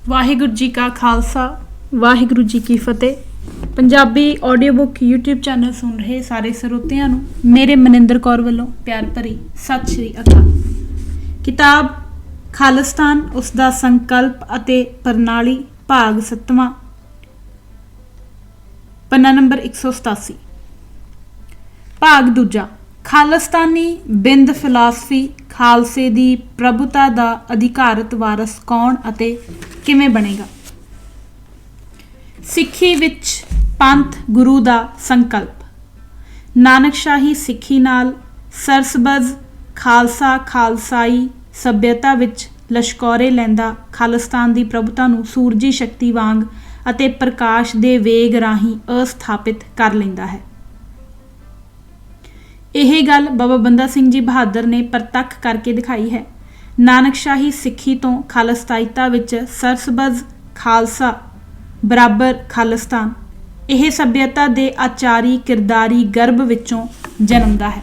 ਵਾਹਿਗੁਰੂ ਜੀ ਕਾ ਖਾਲਸਾ ਵਾਹਿਗੁਰੂ ਜੀ ਕੀ ਫਤਿਹ। Punjabi audio book YouTube channel ਸੁਣ ਰਹੇ ਸਾਰੇ ਸਰੋਤਿਆਂ ਨੂੰ ਮੇਰੇ ਮਨਿੰਦਰ ਕੌਰ ਵੱਲੋਂ ਪਿਆਰ ਭਰੀ ਸਤਿ ਸ਼੍ਰੀ ਅਕਾਲ। ਕਿਤਾਬ ਖਾਲਿਸਤਾਨ, ਉਸ ਦਾ ਸੰਕਲਪ ਅਤੇ ਪ੍ਰਣਾਲੀ, ਭਾਗ 7ਵਾਂ, ਪੰਨਾ ਨੰਬਰ 187। ਭਾਗ ਦੂਜਾ, ਖਾਲਿਸਤਾਨੀ ਬਿੰਦ ਫਿਲਾਸਫੀ, ਖਾਲਸੇ ਦੀ ਪ੍ਰਭੁਤਾ ਦਾ ਅਧਿਕਾਰਤ ਵਾਰਸ ਕੌਣ ਅਤੇ ਕਿਵੇਂ ਬਣੇਗਾ। ਸਿੱਖੀ ਵਿੱਚ ਪੰਥ ਗੁਰੂ ਦਾ ਸੰਕਲਪ। ਨਾਨਕਸ਼ਾਹੀ ਸਿੱਖੀ ਨਾਲ ਸਰਸਬਜ਼ ਖਾਲਸਾ ਖਾਲਸਾਈ ਸੱਭਿਅਤਾ ਵਿੱਚ ਲਸ਼ਕੋਰੇ ਲੈਂਦਾ ਖਾਲਿਸਤਾਨ ਦੀ ਪ੍ਰਭੁਤਾ ਨੂੰ ਸੂਰਜੀ ਸ਼ਕਤੀ ਵਾਂਗ ਅਤੇ ਪ੍ਰਕਾਸ਼ ਦੇ ਵੇਗ ਰਾਹੀਂ ਅਸਥਾਪਿਤ ਕਰ ਲੈਂਦਾ ਹੈ। ਇਹ ਗੱਲ ਬਾਬਾ ਬੰਦਾ ਸਿੰਘ ਜੀ ਬਹਾਦਰ ਨੇ ਪ੍ਰਤੱਖ ਕਰਕੇ ਦਿਖਾਈ ਹੈ। ਨਾਨਕਸ਼ਾਹੀ ਸਿੱਖੀ ਤੋਂ ਖਾਲਸਤਾਈਤਾ ਵਿੱਚ ਸਰਸਬਜ਼ ਖਾਲਸਾ ਬਰਾਬਰ ਖਾਲਿਸਤਾਨ, ਇਹ ਸੱਭਿਅਤਾ ਦੇ ਆਚਾਰੀ ਕਿਰਦਾਰੀ ਗਰਭ ਵਿੱਚੋਂ ਜਨਮਦਾ ਹੈ।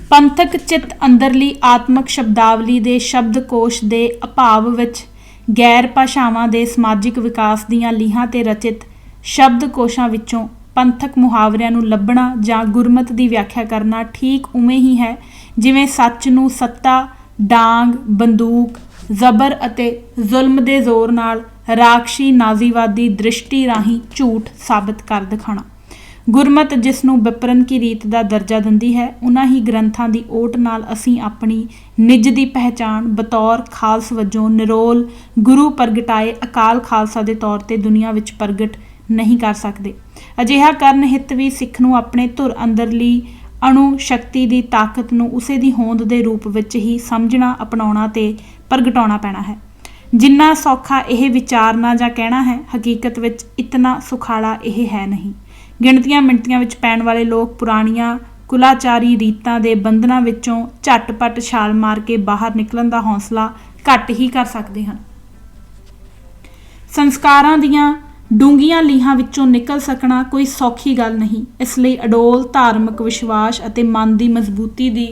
ਪੰਥਕ ਚਿੱਤ ਅੰਦਰਲੀ ਆਤਮਕ ਸ਼ਬਦਾਵਲੀ ਦੇ ਸ਼ਬਦਕੋਸ਼ ਦੇ ਅਭਾਵ ਵਿੱਚ ਗੈਰ ਭਾਸ਼ਾਵਾਂ ਦੇ ਸਮਾਜਿਕ ਵਿਕਾਸ ਦੀਆਂ ਲੀਹਾਂ ਤੇ ਰਚਿਤ ਸ਼ਬਦਕੋਸ਼ਾਂ ਵਿੱਚੋਂ ਪੰਥਕ ਮੁਹਾਵਰਿਆਂ ਨੂੰ ਲੱਭਣਾ ਜਾਂ ਗੁਰਮਤ ਦੀ ਵਿਆਖਿਆ ਕਰਨਾ ਠੀਕ ਉਵੇਂ ਹੀ ਹੈ ਜਿਵੇਂ ਸੱਚ ਨੂੰ ਸੱਤਾ, ਡਾਂਗ, ਬੰਦੂਕ, ਜ਼ਬਰ ਅਤੇ ਜ਼ੁਲਮ ਦੇ ਜ਼ੋਰ ਨਾਲ ਰਾਖਸ਼ੀ ਨਾਜ਼ੀਵਾਦੀ ਦ੍ਰਿਸ਼ਟੀ ਰਾਹੀਂ ਝੂਠ ਸਾਬਤ ਕਰ ਦਿਖਾਉਣਾ। ਗੁਰਮਤ ਜਿਸ ਨੂੰ ਵਿਪਰਨ ਕੀ ਰੀਤ ਦਾ ਦਰਜਾ ਦਿੰਦੀ ਹੈ, ਉਨ੍ਹਾਂ ਹੀ ਗ੍ਰੰਥਾਂ ਦੀ ਓਟ ਨਾਲ ਅਸੀਂ ਆਪਣੀ ਨਿੱਜ ਦੀ ਪਹਿਚਾਣ ਬਤੌਰ ਖਾਲਸ ਵਜੋਂ ਨਿਰੋਲ ਗੁਰੂ ਪ੍ਰਗਟਾਏ ਅਕਾਲ ਖਾਲਸਾ ਦੇ ਤੌਰ ਤੇ ਦੁਨੀਆ ਵਿੱਚ ਪ੍ਰਗਟ ਨਹੀਂ ਕਰ ਸਕਦੇ। ਅਜਿਹਾ ਕਰਨ ਹਿੱਤ ਵੀ ਸਿੱਖ ਨੂੰ ਆਪਣੇ ਧੁਰ ਅੰਦਰਲੀ ਅਣੂ ਸ਼ਕਤੀ ਦੀ ਤਾਕਤ ਨੂੰ ਉਸੇ ਦੀ ਹੋਂਦ ਦੇ ਰੂਪ ਵਿੱਚ ਹੀ ਸਮਝਣਾ, ਅਪਣਾਉਣਾ ਤੇ ਪ੍ਰਗਟਾਉਣਾ ਪੈਣਾ ਹੈ। ਜਿੰਨਾ ਸੌਖਾ ਇਹ ਵਿਚਾਰਨਾ ਜਾਂ ਕਹਿਣਾ ਹੈ, ਹਕੀਕਤ ਵਿੱਚ ਇਤਨਾ ਸੁਖਾਲਾ ਇਹ ਹੈ ਨਹੀਂ। ਗਿਣਤੀਆਂ ਮਿਣਤੀਆਂ ਵਿੱਚ ਪੈਣ ਵਾਲੇ ਲੋਕ ਪੁਰਾਣੀਆਂ ਕੁਲਾਚਾਰੀ ਰੀਤਾਂ ਦੇ ਬੰਧਨਾਂ ਵਿੱਚੋਂ ਝੱਟ-ਪੱਟ ਛਾਲ ਮਾਰ ਕੇ ਬਾਹਰ ਨਿਕਲਣ ਦਾ ਹੌਸਲਾ ਘੱਟ ਹੀ ਕਰ ਸਕਦੇ ਹਨ। ਸੰਸਕਾਰਾਂ ਦੀਆਂ ਡੂੰਘੀਆਂ ਲੀਹਾਂ ਵਿੱਚੋਂ ਨਿਕਲ ਸਕਣਾ ਕੋਈ ਸੌਖੀ ਗੱਲ ਨਹੀਂ। ਇਸ ਲਈ ਅਡੋਲ ਧਾਰਮਿਕ ਵਿਸ਼ਵਾਸ ਅਤੇ ਮਨ ਦੀ ਮਜ਼ਬੂਤੀ ਦੀ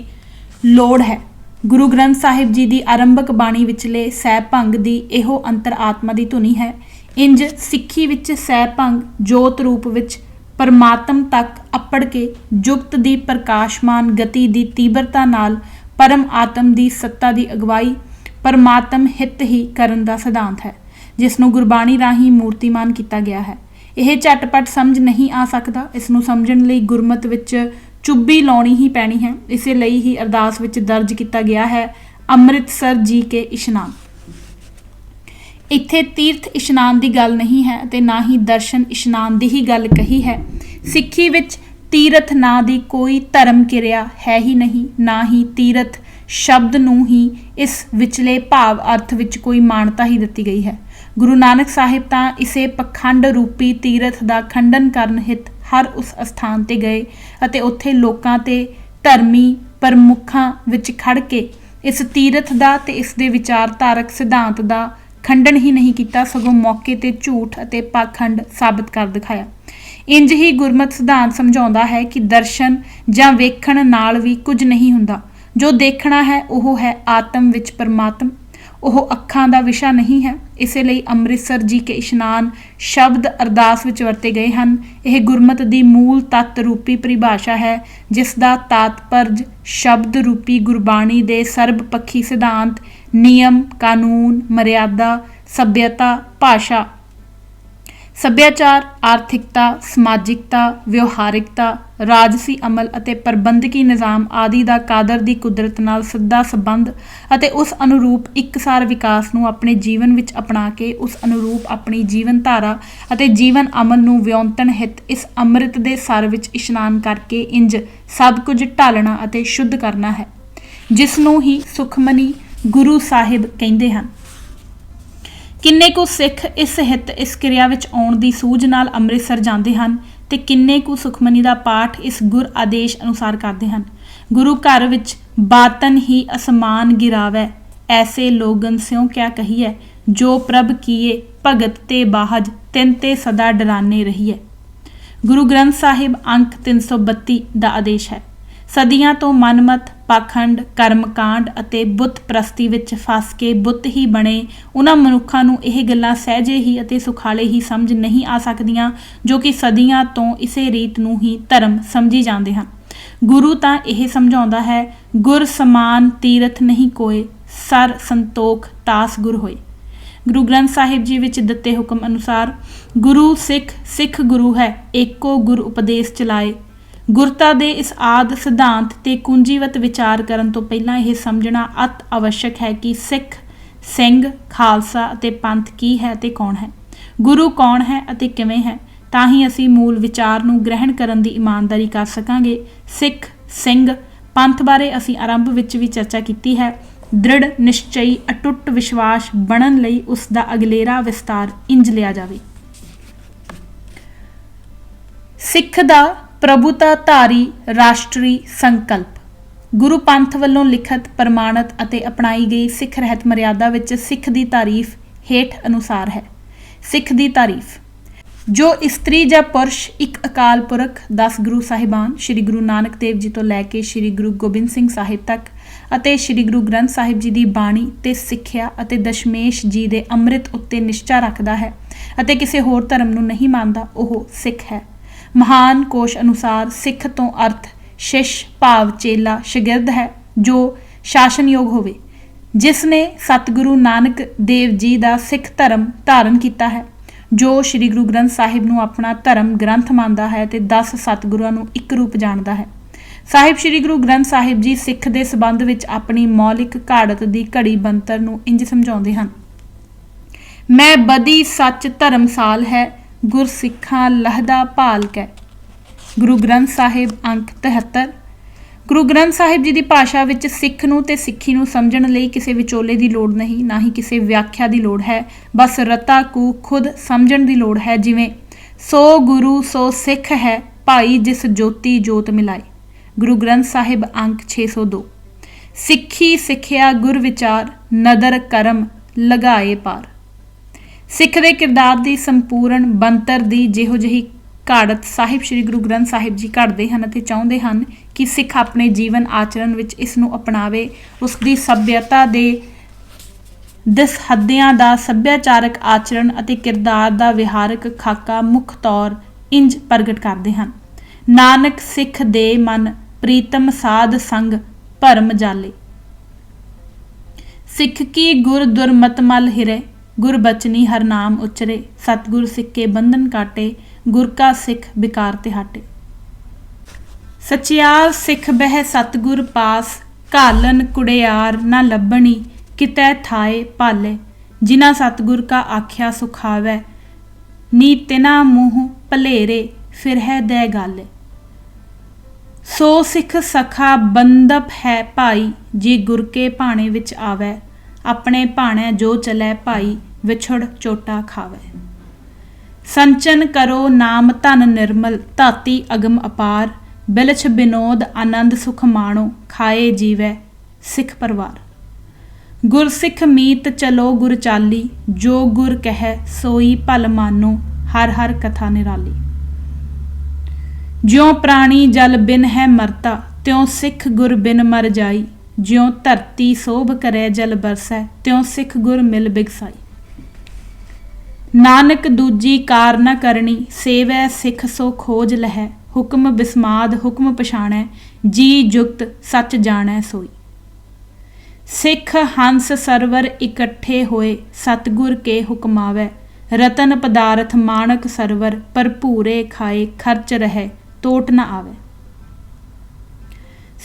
ਲੋੜ ਹੈ। ਗੁਰੂ ਗ੍ਰੰਥ ਸਾਹਿਬ ਜੀ ਦੀ ਆਰੰਭਕ ਬਾਣੀ ਵਿਚਲੇ ਸਹਿ ਭੰਗ ਦੀ ਇਹੋ ਅੰਤਰ ਆਤਮਾ ਦੀ ਧੁਨੀ ਹੈ। ਇੰਜ ਸਿੱਖੀ ਵਿੱਚ ਸਹਿ ਭੰਗ ਜੋਤ ਰੂਪ ਵਿੱਚ ਪਰਮਾਤਮ ਤੱਕ ਅੱਪੜ ਕੇ ਜੁਗਤ ਦੀ ਪ੍ਰਕਾਸ਼ਮਾਨ ਗਤੀ ਦੀ ਤੀਬਰਤਾ ਨਾਲ ਪਰਮ ਆਤਮ ਦੀ ਸੱਤਾ ਦੀ ਅਗਵਾਈ ਪਰਮਾਤਮ ਹਿੱਤ ਹੀ ਕਰਨ ਦਾ ਸਿਧਾਂਤ ਹੈ, ਜਿਸ ਨੂੰ ਗੁਰਬਾਣੀ ਰਾਹੀਂ ਮੂਰਤੀਮਾਨ ਕੀਤਾ ਗਿਆ ਹੈ। ਇਹ ਝਟਪਟ ਸਮਝ ਨਹੀਂ ਆ ਸਕਦਾ। ਇਸ ਨੂੰ ਸਮਝਣ ਲਈ ਗੁਰਮਤ ਵਿੱਚ ਚੁੱਭੀ ਲਾਉਣੀ ਹੀ ਪੈਣੀ ਹੈ। ਇਸੇ ਲਈ ਹੀ ਅਰਦਾਸ ਵਿੱਚ ਦਰਜ ਕੀਤਾ ਗਿਆ ਹੈ, ਅੰਮ੍ਰਿਤਸਰ ਜੀ ਕੇ ਇਸ਼ਨਾਨ। ਇੱਥੇ ਤੀਰਥ ਇਸ਼ਨਾਨ ਦੀ ਗੱਲ ਨਹੀਂ ਹੈ ਅਤੇ ਨਾ ਹੀ ਦਰਸ਼ਨ ਇਸ਼ਨਾਨ ਦੀ ਹੀ ਗੱਲ ਕਹੀ ਹੈ। ਸਿੱਖੀ ਵਿੱਚ ਤੀਰਥ ਨਾਂ ਦੀ ਕੋਈ ਧਰਮ ਕਿਰਿਆ ਹੈ ਹੀ ਨਹੀਂ, ਨਾ ਹੀ ਤੀਰਥ ਸ਼ਬਦ ਨੂੰ ਹੀ ਇਸ ਵਿਚਲੇ ਭਾਵ ਅਰਥ ਵਿੱਚ ਕੋਈ ਮਾਨਤਾ ਹੀ ਦਿੱਤੀ ਗਈ ਹੈ। ਗੁਰੂ ਨਾਨਕ ਸਾਹਿਬ ਤਾਂ ਇਸੇ ਪਖੰਡ ਰੂਪੀ ਤੀਰਥ ਦਾ ਖੰਡਨ ਕਰਨ ਹਿੱਤ ਹਰ ਉਸ ਅਸਥਾਨ ਤੇ ਗਏ ਅਤੇ ਉੱਥੇ ਲੋਕਾਂ ਤੇ ਧਰਮੀ ਪ੍ਰਮੁੱਖਾਂ ਵਿੱਚ ਖੜ ਕੇ ਇਸ ਤੀਰਥ ਦਾ ਤੇ ਇਸ ਦੇ ਵਿਚਾਰਧਾਰਕ ਸਿਧਾਂਤ ਦਾ ਖੰਡਨ ਹੀ ਨਹੀਂ ਕੀਤਾ, ਸਗੋਂ ਮੌਕੇ ਤੇ ਝੂਠ ਅਤੇ ਪਾਖੰਡ ਸਾਬਤ ਕਰ ਦਿਖਾਇਆ। ਇੰਜ ਹੀ ਗੁਰਮਤ ਸਿਧਾਂਤ ਸਮਝਾਉਂਦਾ ਹੈ ਕਿ ਦਰਸ਼ਨ ਜਾਂ ਵੇਖਣ ਨਾਲ ਵੀ ਕੁਝ ਨਹੀਂ ਹੁੰਦਾ। ਜੋ ਦੇਖਣਾ ਹੈ ਉਹ ਹੈ ਆਤਮ ਵਿੱਚ ਪਰਮਾਤਮ, ਉਹ ਅੱਖਾਂ ਦਾ ਵਿਸ਼ਾ ਨਹੀਂ ਹੈ। ਇਸੇ ਲਈ ਅੰਮ੍ਰਿਤਸਰ ਜੀ ਕੇ ਇਸ਼ਨਾਨ ਸ਼ਬਦ ਅਰਦਾਸ ਵਿੱਚ ਵਰਤੇ ਗਏ ਹਨ। ਇਹ ਗੁਰਮਤ ਦੀ ਮੂਲ ਤੱਤ ਰੂਪੀ ਪਰਿਭਾਸ਼ਾ ਹੈ, ਜਿਸ ਦਾ ਤਾਤਪਰਜ ਸ਼ਬਦ ਰੂਪੀ ਗੁਰਬਾਣੀ ਦੇ ਸਰਬ ਪੱਖੀ ਸਿਧਾਂਤ, ਨਿਯਮ, ਕਾਨੂੰਨ, ਮਰਿਆਦਾ, ਸੱਭਿਅਤਾ, ਭਾਸ਼ਾ, ਸੱਭਿਆਚਾਰ, ਆਰਥਿਕਤਾ, ਸਮਾਜਿਕਤਾ, ਵਿਵਹਾਰਿਕਤਾ, ਰਾਜਸੀ ਅਮਲ ਅਤੇ ਪ੍ਰਬੰਧਕੀ ਨਿਜ਼ਾਮ ਆਦਿ ਦਾ ਕਾਦਰ ਦੀ ਕੁਦਰਤ ਨਾਲ ਸਿੱਧਾ ਸੰਬੰਧ ਅਤੇ ਉਸ ਅਨੁਰੂਪ ਇਕਸਾਰ ਵਿਕਾਸ ਨੂੰ ਆਪਣੇ ਜੀਵਨ ਵਿੱਚ ਅਪਣਾ ਕੇ ਉਸ ਅਨੁਰੂਪ ਆਪਣੀ ਜੀਵਨ ਧਾਰਾ ਅਤੇ ਜੀਵਨ ਅਮਲ ਨੂੰ ਵਿਉਂਤਣ ਹਿੱਤ ਇਸ ਅੰਮ੍ਰਿਤ ਦੇ ਸਰ ਵਿੱਚ ਇਸ਼ਨਾਨ ਕਰਕੇ ਇੰਜ ਸਭ ਕੁਝ ਢਾਲਣਾ ਅਤੇ ਸ਼ੁੱਧ ਕਰਨਾ ਹੈ, ਜਿਸ ਨੂੰ ਹੀ ਸੁਖਮਨੀ ਗੁਰੂ ਸਾਹਿਬ ਕਹਿੰਦੇ ਹਨ। ਕਿੰਨੇ ਕੁ ਸਿੱਖ ਇਸ ਹਿੱਤ ਇਸ ਕਿਰਿਆ ਵਿੱਚ ਆਉਣ ਦੀ ਸੂਝ ਨਾਲ ਅੰਮ੍ਰਿਤਸਰ ਜਾਂਦੇ ਹਨ ਤੇ ਕਿੰਨੇ ਕੁ ਸੁਖਮਨੀ ਦਾ ਪਾਠ ਇਸ ਗੁਰ ਆਦੇਸ਼ ਅਨੁਸਾਰ ਕਰਦੇ ਹਨ। ਗੁਰੂ ਘਰ ਵਿੱਚ ਬਾਤਨ ਹੀ ਅਸਮਾਨ ਗਿਰਾਵੈ, ਐਸੇ ਲੋਗਨ ਸਿਉ ਕਿਆ ਕਹੀਐ, ਜੋ ਪ੍ਰਭ ਕੀਏ ਭਗਤ ਤੇ ਬਾਹਜ, ਤਿਨ ਤੇ ਸਦਾ ਡਰਾਨੇ ਰਹੀਐ। ਗੁਰੂ ਗ੍ਰੰਥ ਸਾਹਿਬ ਅੰਕ 332 ਦਾ ਆਦੇਸ਼ ਹੈ। ਸਦੀਆਂ ਤੋਂ ਮਨਮਤ, ਪਾਖੰਡ, ਕਰਮਕਾਂਡ ਅਤੇ ਬੁੱਤ ਪ੍ਰਸਤੀ ਵਿੱਚ ਫਸ ਕੇ ਬੁੱਤ ਹੀ ਬਣੇ ਉਹਨਾਂ ਮਨੁੱਖਾਂ ਨੂੰ ਇਹ ਗੱਲਾਂ ਸਹਿਜੇ ਹੀ ਅਤੇ ਸੁਖਾਲੇ ਹੀ ਸਮਝ ਨਹੀਂ ਆ ਸਕਦੀਆਂ ਜੋ ਕਿ ਸਦੀਆਂ ਤੋਂ ਇਸੇ ਰੀਤ ਨੂੰ ਹੀ ਧਰਮ ਸਮਝੀ ਜਾਂਦੇ ਹਨ। ਗੁਰੂ ਤਾਂ ਇਹ ਸਮਝਾਉਂਦਾ ਹੈ, ਗੁਰ ਸਮਾਨ ਤੀਰਥ ਨਹੀਂ ਕੋਏ, ਸਰ ਸੰਤੋਖ ਤਾਸ ਗੁਰ ਹੋਏ। ਗੁਰੂ ਗ੍ਰੰਥ ਸਾਹਿਬ ਜੀ ਵਿੱਚ ਦਿੱਤੇ ਹੁਕਮ ਅਨੁਸਾਰ ਗੁਰੂ ਸਿੱਖ, ਸਿੱਖ ਗੁਰੂ ਹੈ, ਏਕੋ ਗੁਰ ਉਪਦੇਸ਼ ਚਲਾਏ। ਗੁਰਤਾ ਦੇ ਇਸ ਆਦਿ ਸਿਧਾਂਤ ਤੇ ਕੁੰਜੀਵਤ ਵਿਚਾਰ ਕਰਨ ਤੋਂ ਪਹਿਲਾਂ ਇਹ ਸਮਝਣਾ ਅਤ ਆਵਸ਼ਕ ਹੈ ਕਿ ਸਿੱਖ, ਸਿੰਘ, ਖਾਲਸਾ ਅਤੇ ਪੰਥ ਕੀ ਹੈ ਅਤੇ ਕੌਣ ਹੈ, ਗੁਰੂ ਕੌਣ ਹੈ ਅਤੇ ਕਿਵੇਂ ਹੈ। ਤਾਂ ਹੀ ਅਸੀਂ ਮੂਲ ਵਿਚਾਰ ਨੂੰ ਗ੍ਰਹਿਣ ਕਰਨ ਦੀ ਇਮਾਨਦਾਰੀ ਕਰ ਸਕਾਂਗੇ। ਸਿੱਖ, ਸਿੰਘ, ਪੰਥ ਬਾਰੇ ਅਸੀਂ ਆਰੰਭ ਵਿੱਚ ਵੀ ਚਰਚਾ ਕੀਤੀ ਹੈ। ਦ੍ਰਿੜ ਨਿਸ਼ਚਈ ਅਟੁੱਟ ਵਿਸ਼ਵਾਸ ਬਣਨ ਲਈ ਉਸ ਦਾ ਅਗਲੇਰਾ ਵਿਸਤਾਰ ਇੰਜ ਲਿਆ ਜਾਵੇ। ਸਿੱਖ ਦਾ ਪ੍ਰਭੂਤਾ ਧਾਰੀ ਰਾਸ਼ਟਰੀ ਸੰਕਲਪ। ਗੁਰੂ ਪੰਥ ਵੱਲੋਂ ਲਿਖਤ, ਪ੍ਰਮਾਣਿਤ ਅਤੇ ਅਪਣਾਈ ਗਈ ਸਿੱਖ ਰਹਿਤ ਮਰਿਆਦਾ ਵਿੱਚ ਸਿੱਖ ਦੀ ਤਾਰੀਫ ਹੇਠ ਅਨੁਸਾਰ ਹੈ। ਸਿੱਖ ਦੀ ਤਾਰੀਫ। ਜੋ ਇਸਤਰੀ ਜਾਂ ਪੁਰਸ਼ ਇੱਕ ਅਕਾਲ ਪੁਰਖ 10 ਗੁਰੂ ਸਾਹਿਬਾਨ ਸ਼੍ਰੀ ਗੁਰੂ ਨਾਨਕ ਦੇਵ ਜੀ ਤੋਂ ਲੈ ਕੇ ਸ਼੍ਰੀ ਗੁਰੂ ਗੋਬਿੰਦ ਸਿੰਘ ਸਾਹਿਬ ਤੱਕ ਅਤੇ ਸ਼੍ਰੀ ਗੁਰੂ ਗ੍ਰੰਥ ਸਾਹਿਬ ਜੀ ਦੀ ਬਾਣੀ ਤੇ ਸਿੱਖਿਆ ਅਤੇ ਦਸ਼ਮੇਸ਼ ਜੀ ਦੇ ਅੰਮ੍ਰਿਤ ਉੱਤੇ ਨਿਸ਼ਚਾ ਰੱਖਦਾ ਹੈ ਅਤੇ ਕਿਸੇ ਹੋਰ ਧਰਮ ਨੂੰ ਨਹੀਂ ਮੰਨਦਾ, ਉਹ ਸਿੱਖ ਹੈ। ਮਹਾਨ ਕੋਸ਼ ਅਨੁਸਾਰ ਸਿੱਖ ਤੋਂ ਅਰਥ ਸ਼ਿਸ਼ ਭਾਵ ਚੇਲਾ, ਸ਼ਾਗਿਰਦ ਹੈ ਜੋ ਸ਼ਾਸਨਯੋਗ ਹੋਵੇ, ਜਿਸ ਨੇ ਸਤਿਗੁਰੂ ਨਾਨਕ ਦੇਵ ਜੀ ਦਾ ਸਿੱਖ ਧਰਮ ਧਾਰਨ ਕੀਤਾ ਹੈ, ਜੋ ਸ਼੍ਰੀ ਗੁਰੂ ਗ੍ਰੰਥ ਸਾਹਿਬ ਨੂੰ ਆਪਣਾ ਧਰਮ ਗ੍ਰੰਥ ਮੰਨਦਾ ਹੈ ਤੇ 10 ਸਤਿਗੁਰਾਂ ਨੂੰ ਇੱਕ ਰੂਪ ਜਾਣਦਾ ਹੈ। ਸਾਹਿਬ ਸ਼੍ਰੀ ਗੁਰੂ ਗ੍ਰੰਥ ਸਾਹਿਬ ਜੀ ਸਿੱਖ ਦੇ ਸੰਬੰਧ ਵਿੱਚ ਆਪਣੀ ਮੌਲਿਕ ਘਾੜਤ ਦੀ ਘੜੀ ਬੰਤਰ ਨੂੰ ਇੰਜ ਸਮਝਾਉਂਦੇ ਹਨ। ਮੈਂ ਬਦੀ ਸੱਚ ਧਰਮਸਾਲ ਹੈ, ਗੁਰ ਸਿੱਖਾਂ ਲਹਦਾ ਭਾਲ ਕੈ। ਗੁਰੂ ਗ੍ਰੰਥ ਸਾਹਿਬ ਅੰਕ 73। ਗੁਰੂ ਗ੍ਰੰਥ ਸਾਹਿਬ ਜੀ ਦੀ ਭਾਸ਼ਾ ਵਿੱਚ ਸਿੱਖ ਨੂੰ ਤੇ ਸਿੱਖੀ ਨੂੰ ਸਮਝਣ ਲਈ ਕਿਸੇ ਵਿਚੋਲੇ ਦੀ ਲੋੜ ਨਹੀਂ, ਨਾ ਹੀ ਕਿਸੇ ਵਿਆਖਿਆ ਦੀ ਲੋੜ ਹੈ, ਬਸ ਰਤਾ ਕੂ ਖੁਦ ਸਮਝਣ ਦੀ ਲੋੜ ਹੈ। ਜਿਵੇਂ ਸੋ ਗੁਰੂ ਸੋ ਸਿੱਖ ਹੈ, ਭਾਈ ਜਿਸ ਜੋਤੀ ਜੋਤ ਮਿਲਾਏ। ਗੁਰੂ ਗ੍ਰੰਥ ਸਾਹਿਬ ਅੰਕ 602। ਸਿੱਖੀ ਸਿੱਖਿਆ ਗੁਰ ਵਿਚਾਰ, ਨਦਰ ਕਰਮ ਲਗਾਏ ਪਾਰ। ਸਿੱਖ ਦੇ ਕਿਰਦਾਰ ਦੀ ਸੰਪੂਰਨ ਬੰਤਰ ਦੀ ਜਿਹੋ ਜਿਹੀ ਘਾੜਤ ਸਾਹਿਬ ਸ਼੍ਰੀ ਗੁਰੂ ਗ੍ਰੰਥ ਸਾਹਿਬ ਜੀ ਘੜਦੇ ਹਨ ਅਤੇ ਚਾਹੁੰਦੇ ਹਨ ਕਿ ਸਿੱਖ ਆਪਣੇ ਜੀਵਨ ਆਚਰਣ ਵਿੱਚ ਇਸ ਨੂੰ ਅਪਣਾਵੇ, ਉਸ ਦੀ ਸੱਭਿਅਤਾ ਦੇ ਦਸਹੱਦਿਆਂ ਦਾ ਸੱਭਿਆਚਾਰਕ ਆਚਰਣ ਅਤੇ ਕਿਰਦਾਰ ਦਾ ਵਿਹਾਰਕ ਖਾਕਾ ਮੁੱਖ ਤੌਰ ਇੰਜ ਪ੍ਰਗਟ ਕਰਦੇ ਹਨ। ਨਾਨਕ ਸਿੱਖ ਦੇ ਮਨ ਪ੍ਰੀਤਮ ਸਾਧ ਸੰਗ ਭਰਮ ਜਾਲੇ। ਸਿੱਖ ਕੀ ਗੁਰ ਦੁਰਮਤ ਮਲ ਹਿਰੇ, ਗੁਰ ਬਚਨੀ ਹਰ ਨਾਮ ਉਚਰੇ। ਸਤਿਗੁਰ ਸਿੱਕੇ ਬੰਧਨ ਕਾਟੇ, ਗੁਰ ਕਾ ਸਿੱਖ ਬਿਕਾਰ ਤੇ ਹਾਟੇ। ਸਚਿਆਰ ਸਿੱਖ ਬਹਿ ਸਤਿਗੁਰ ਪਾਸ, ਘਾਲਨ ਕੁੜਿਆਰ ਨਾ ਲੱਭਣੀ, ਕਿਤੈ ਥਾਏ ਭਾਲੇ। ਜਿਨਾ ਸਤਿਗੁਰ ਕਾ ਆਖਿਆ ਸੁਖਾਵੈ, ਨੀ ਤਿਨਾ ਮੂੰਹ ਭਲੇਰੇ, ਫਿਰ ਹੈ ਦੈ ਗਾਲੇ। ਸੋ ਸਿੱਖ ਸਖਾ ਬੰਦਪ ਹੈ ਭਾਈ, ਜੀ ਗੁਰ ਕੇ ਭਾਣੇ ਵਿੱਚ ਆਵੈ। ਆਪਣੇ ਭਾਣੇ ਜੋ ਚਲੈ ਭਾਈ, ਵਿਛੜ ਚੋਟਾ ਖਾਵੈ। ਸੰਚਨ ਕਰੋ ਨਾਮ ਧਨ ਨਿਰਮਲ, ਧਾਤੀ ਅਗਮ ਅਪਾਰ। ਬਿਲਛ ਬਿਨੋਦ ਆਨੰਦ ਸੁਖ ਮਾਣੋ, ਖਾਏ ਜੀਵੈ ਸਿੱਖ ਪਰਿਵਾਰ। ਗੁਰ ਸਿੱਖ ਮੀਤ ਚਲੋ ਗੁਰ ਚਾਲੀ, ਜੋ ਗੁਰ ਕਹਿ ਸੋਈ ਭਲ ਮਾਨੋ। ਹਰ ਹਰ ਕਥਾ ਨਿਰਾਲੀ। ਜਿਉ ਪ੍ਰਾਣੀ ਜਲ ਬਿਨ ਹੈ ਮਰਤਾ, ਤਿਉ ਸਿੱਖ ਗੁਰ ਬਿਨ ਮਰ ਜਾਈ। ਜਿਉ ਧਰਤੀ ਸੋਭ ਕਰੈ ਜਲ ਬਰਸੈ, ਤਿਉ ਸਿੱਖ ਗੁਰ ਮਿਲ ਬਿਗਸਾਈ। ਨਾਨਕ ਦੂਜੀ ਕਾਰ ਨ ਕਰਨੀ, ਸੇਵੈ ਸਿੱਖ ਸੋ ਖੋਜ ਲਹੈ। ਹੁਕਮ ਬਿਸਮਾਦ ਹੁਕਮ ਪਛਾਣੈ, ਜੀ ਜੁਗਤ ਸੱਚ ਜਾਣੈ ਸੋਈ। ਸਿੱਖ ਹੰਸ ਸਰਵਰ ਇਕੱਠੇ ਹੋਏ, ਸਤਿਗੁਰ ਕੇ ਹੁਕਮਾਵੈ। ਰਤਨ ਪਦਾਰਥ ਮਾਣਕ ਸਰਵਰ, ਭਰਪੂਰੇ ਖਾਏ ਖਰਚ ਰਹਿ ਟੋਟ ਨ ਆਵੇ।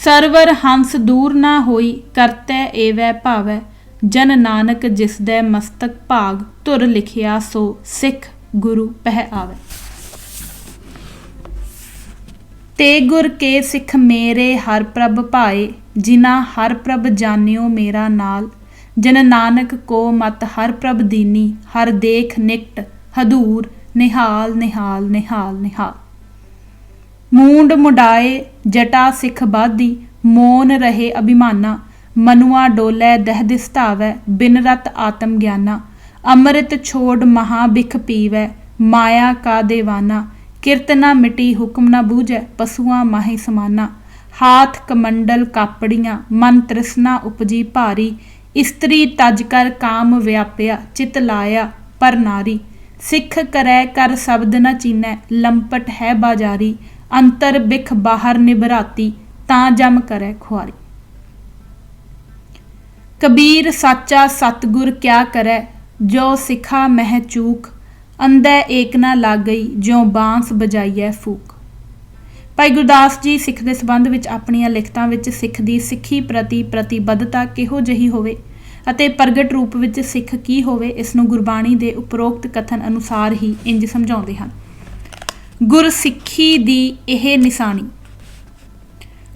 ਸਰਵਰ ਹੰਸ ਦੂਰ ਨਾ ਹੋਈ, ਕਰਤੈ ਏਵੈ ਭਾਵੈ। ਜਨ ਨਾਨਕ ਜਿਸਦੈ ਮਸਤਕ ਭਾਗ, ਧੁਰ ਲਿਖਿਆ ਸੋ ਸਿੱਖ ਗੁਰੂ ਪਹਿ ਆਵੇ। ਤੇ ਗੁਰ ਕੇ ਸਿੱਖ ਮੇਰੇ ਹਰ ਪ੍ਰਭ ਭਾਏ, ਜਿਨਾ ਹਰ ਪ੍ਰਭ ਜਾਣਿਓ ਮੇਰਾ ਨਾਲ। ਜਨ ਨਾਨਕ ਕੋ ਮਤ ਹਰ ਪ੍ਰਭ ਦੀਨੀ, ਹਰ ਦੇਖ ਨਿਕਟ ਹਦੂਰ। ਨਿਹਾਲ ਨਿਹਾਲ ਨਿਹਾਲ ਨਿਹਾਲ। ਮੂੰਡ ਮੁੰਡਾਏ ਜਟਾ ਸਿੱਖ ਬਾਧੀ, ਮੋਨ ਰਹੇ ਅਭਿਮਾਨਾ। ਮਨੁਆ ਡੋਲੇ ਦਹਿ ਦਿਸਤਾਵੈ, ਬਿਨ ਰਤ ਆਤਮ ਗਿਆਨਾ। ਅੰਮ੍ਰਿਤ ਛੋੜ ਮਹਾ ਬਿਖ ਪੀਵੈ, ਮਾਇਆ ਕਾ ਦੇਵਾਨਾ। ਕਿਰਤ ਨਾ ਮਿਟੀ ਹੁਕਮ ਨਾ ਬੂਝੈ, ਪਸੂਆਂ ਮਾਹੀ ਸਮਾਨਾ। हाथ कमंडल कापड़ियाँ मन तृष्णा उपजी भारी। इस्त्री तज कर काम व्यापिया चित लाया पर नारी। सिख करै कर शब्द न चीनै लंपट है बाजारी। अंतर बिख बाहर निभराती तां जम करै खुआरी। कबीर साचा सतगुर क्या करै जो सिखा मह चूक। अंधे एक ना लाग गई ज्यों बांस बजाइए फूक। ਭਾਈ ਗੁਰਦਾਸ ਜੀ ਸਿੱਖ ਦੇ ਸੰਬੰਧ ਵਿੱਚ ਆਪਣੀਆਂ ਲਿਖਤਾਂ ਵਿੱਚ ਸਿੱਖ ਦੀ ਸਿੱਖੀ ਪ੍ਰਤੀ ਪ੍ਰਤੀਬੱਧਤਾ ਕਿਹੋ ਜਿਹੀ ਹੋਵੇ ਅਤੇ ਪ੍ਰਗਟ ਰੂਪ ਵਿੱਚ ਸਿੱਖ ਕੀ ਹੋਵੇ, ਇਸ ਨੂੰ ਗੁਰਬਾਣੀ ਦੇ ਉਪਰੋਕਤ ਕਥਨ ਅਨੁਸਾਰ ਹੀ ਇੰਜ ਸਮਝਾਉਂਦੇ ਹਨ। ਗੁਰਸਿੱਖੀ ਦੀ ਇਹ ਨਿਸ਼ਾਨੀ।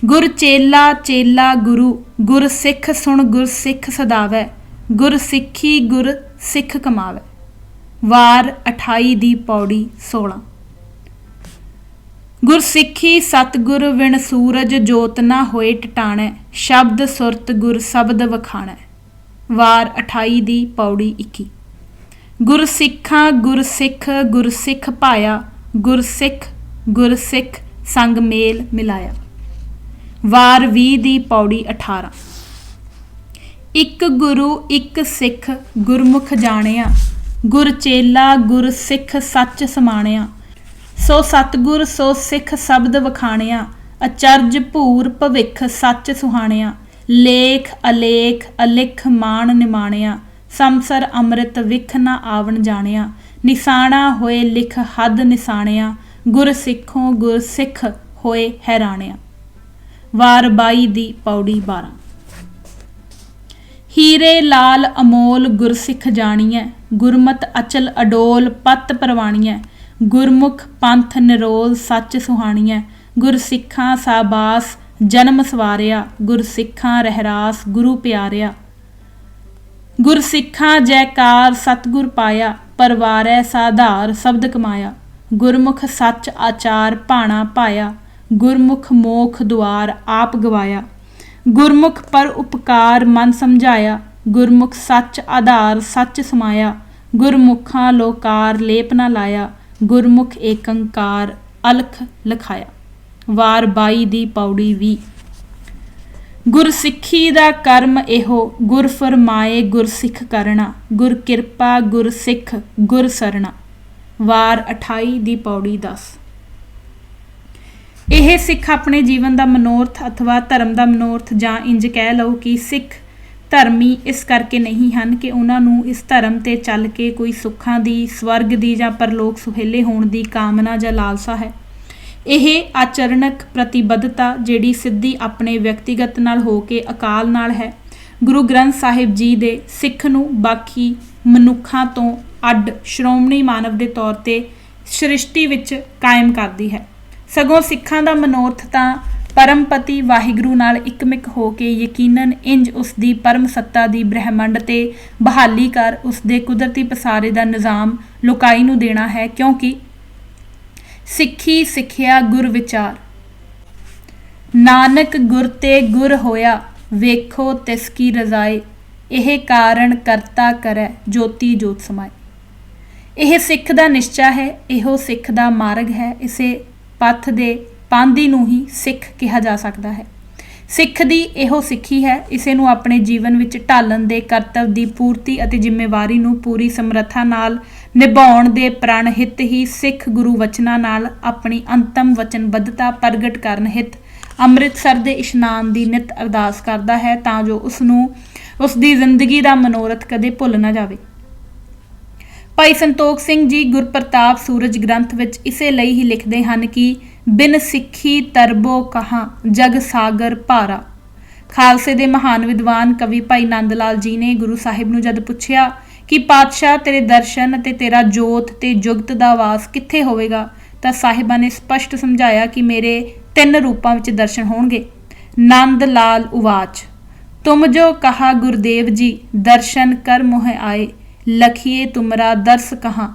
ਗੁਰ ਚੇਲਾ ਚੇਲਾ ਗੁਰੂ, ਗੁਰ ਸਿੱਖ ਸੁਣ ਗੁਰ ਸਿੱਖ ਸਦਾਵੈ। ਗੁਰ ਸਿੱਖੀ ਗੁਰ ਸਿੱਖ ਕਮਾਵੈ। ਵਾਰ 28 ਦੀ ਪੌੜੀ 16। गुरसिखी सतगुर विण सूरज जोत ना होए टटाणै। शब्द सुरत गुर शब्द वखाणै। वार 28 दी पौड़ी 21। गुरसिखा गुरसिख पाया। गुरसिख संग मेल मिलाया। वार 20 दी पौड़ी 18। एक गुरु एक सिख गुरमुख जाणिया। गुर चेला गुर सिख सच समाणिया। सो सतगुर सो सिख शब्द वखाणिया। अचरज भूर भविख सच सुहाणिया। लेख अलेख अलिख मान निमाणिया। समसर अमृत विख न आवन जाणिया। निशाना होए लिख हद निशाणिया। गुर सिखों गुर सिख होए हैराणिया। वार 22 दी पौड़ी 12। हीरे लाल अमोल गुरसिख जाणिए। गुरमत अचल अडोल पत परवाणिए। गुरमुख पंथ निरोल सच सुहाणिए। गुरसिखां साबास जन्म सवारिया। गुरसिखां रहरास गुरु प्यारिया। गुरसिखां जयकार सतगुर पाया। परवारै साधार शब्द कमाया। गुरमुख सच आचार भाणा पाया। गुरमुख मोख द्वार आप गवाया। गुरमुख पर उपकार मन समझाया। गुरमुख सच आधार सच समाया। गुरमुखां लोकार लेप न लाया। गुरमुख एकंकार अलख लखाया। वार 22 दी पौड़ी 20। गुरसिखी दा कर्म एहो गुर फरमाए गुरसिख करना। गुर किरपा गुर सिख गुर सरना। वार 28 दी पौड़ी 10। ਇਹ ਸਿੱਖ ਆਪਣੇ ਜੀਵਨ ਦਾ ਮਨੋਰਥ ਅਥਵਾ ਧਰਮ ਦਾ ਮਨੋਰਥ ਜਾਂ ਇੰਜ ਕਹਿ ਲਓ ਕਿ ਸਿੱਖ ਧਰਮੀ ਇਸ ਕਰਕੇ ਨਹੀਂ ਹਨ ਕਿ ਉਹਨਾਂ ਨੂੰ ਇਸ ਧਰਮ 'ਤੇ ਚੱਲ ਕੇ ਕੋਈ ਸੁੱਖਾਂ ਦੀ, ਸਵਰਗ ਦੀ ਜਾਂ ਪਰਲੋਕ ਸੁਹੇਲੇ ਹੋਣ ਦੀ ਕਾਮਨਾ ਜਾਂ ਲਾਲਸਾ ਹੈ। ਇਹ ਆਚਰਣਕ ਪ੍ਰਤੀਬੱਧਤਾ ਜਿਹੜੀ ਸਿੱਧੀ ਆਪਣੇ ਵਿਅਕਤੀਗਤ ਨਾਲ ਹੋ ਕੇ ਅਕਾਲ ਨਾਲ ਹੈ, ਗੁਰੂ ਗ੍ਰੰਥ ਸਾਹਿਬ ਜੀ ਦੇ ਸਿੱਖ ਨੂੰ ਬਾਕੀ ਮਨੁੱਖਾਂ ਤੋਂ ਅੱਡ ਸ਼੍ਰੋਮਣੀ ਮਾਨਵ ਦੇ ਤੌਰ 'ਤੇ ਸ੍ਰਿਸ਼ਟੀ ਵਿੱਚ ਕਾਇਮ ਕਰਦੀ ਹੈ। ਸਗੋਂ ਸਿੱਖਾਂ ਦਾ ਮਨੋਰਥ ਤਾਂ ਪਰਮਪਤੀ ਵਾਹਿਗੁਰੂ ਨਾਲ ਇੱਕਮਿਕ ਹੋ ਕੇ ਯਕੀਨਨ ਇੰਜ ਉਸ ਦੀ ਪਰਮ ਸੱਤਾ ਦੀ ਬ੍ਰਹਿਮੰਡ 'ਤੇ ਬਹਾਲੀ ਕਰ ਉਸ ਦੇ ਕੁਦਰਤੀ ਪਸਾਰੇ ਦਾ ਨਿਜ਼ਾਮ ਲੋਕਾਈ ਨੂੰ ਦੇਣਾ ਹੈ, ਕਿਉਂਕਿ ਸਿੱਖੀ ਸਿੱਖਿਆ ਗੁਰ ਵਿਚਾਰ। ਨਾਨਕ ਗੁਰ ਤੇ ਗੁਰ ਹੋਇਆ ਵੇਖੋ ਤਿਸ ਕੀ ਰਜ਼ਾਏ। ਇਹ ਕਾਰਨ ਕਰਤਾ ਕਰੈ ਜੋਤੀ ਜੋਤ ਸਮਾਏ। ਇਹ ਸਿੱਖ ਦਾ ਨਿਸ਼ਚਾ ਹੈ, ਇਹੋ ਸਿੱਖ ਦਾ ਮਾਰਗ ਹੈ। ਇਸੇ ਪੱਥ ਦੇ ਪਾਂਧੀ ਨੂੰ ਹੀ ਸਿੱਖ ਕਿਹਾ ਜਾ ਸਕਦਾ ਹੈ। ਸਿੱਖ ਦੀ ਇਹੋ ਸਿੱਖੀ ਹੈ, ਇਸੇ ਨੂੰ ਆਪਣੇ ਜੀਵਨ ਵਿੱਚ ਢਾਲਣ ਦੇ ਕਰਤੱਵ ਦੀ ਪੂਰਤੀ ਅਤੇ ਜ਼ਿੰਮੇਵਾਰੀ ਨੂੰ ਪੂਰੀ ਸਮਰੱਥਾ ਨਾਲ ਨਿਭਾਉਣ ਦੇ ਪ੍ਰਣ ਹਿੱਤ ਹੀ ਸਿੱਖ ਗੁਰੂ ਵਚਨਾਂ ਨਾਲ ਆਪਣੀ ਅੰਤਮ ਵਚਨਬੱਧਤਾ ਪ੍ਰਗਟ ਕਰਨ ਹਿੱਤ ਅੰਮ੍ਰਿਤਸਰ ਦੇ ਇਸ਼ਨਾਨ ਦੀ ਨਿਤ ਅਰਦਾਸ ਕਰਦਾ ਹੈ, ਤਾਂ ਜੋ ਉਸ ਨੂੰ ਉਸ ਦੀ ਜ਼ਿੰਦਗੀ ਦਾ ਮਨੋਰਥ ਕਦੇ ਭੁੱਲ ਨਾ ਜਾਵੇ। ਭਾਈ ਸੰਤੋਖ ਸਿੰਘ ਜੀ ਗੁਰਪ੍ਰਤਾਪ ਸੂਰਜ ਗ੍ਰੰਥ ਵਿੱਚ ਇਸੇ ਲਈ ਹੀ ਲਿਖਦੇ ਹਨ ਕਿ ਬਿਨ ਸਿੱਖੀ ਤਰਬੋ ਕਹਾਂ ਜਗ ਸਾਗਰ ਭਾਰਾ। ਖਾਲਸੇ ਦੇ ਮਹਾਨ ਵਿਦਵਾਨ ਕਵੀ ਭਾਈ ਨੰਦ ਲਾਲ ਜੀ ਨੇ ਗੁਰੂ ਸਾਹਿਬ ਨੂੰ ਜਦ ਪੁੱਛਿਆ ਕਿ ਪਾਤਸ਼ਾਹ ਤੇਰੇ ਦਰਸ਼ਨ ਅਤੇ ਤੇਰਾ ਜੋਤ ਤੇ ਜੁਗਤ ਦਾ ਵਾਸ ਕਿੱਥੇ ਹੋਵੇਗਾ, ਤਾਂ ਸਾਹਿਬਾਂ ਨੇ ਸਪਸ਼ਟ ਸਮਝਾਇਆ ਕਿ ਮੇਰੇ 3 ਰੂਪਾਂ ਵਿੱਚ ਦਰਸ਼ਨ ਹੋਣਗੇ। ਨੰਦ ਲਾਲ ਉਵਾਚ ਤੁਮ ਜੋ ਕਹਾ ਗੁਰਦੇਵ ਜੀ ਦਰਸ਼ਨ ਕਰ ਮੋਹਿ ਆਏ। लखिए तुमरा दर्श कहाँ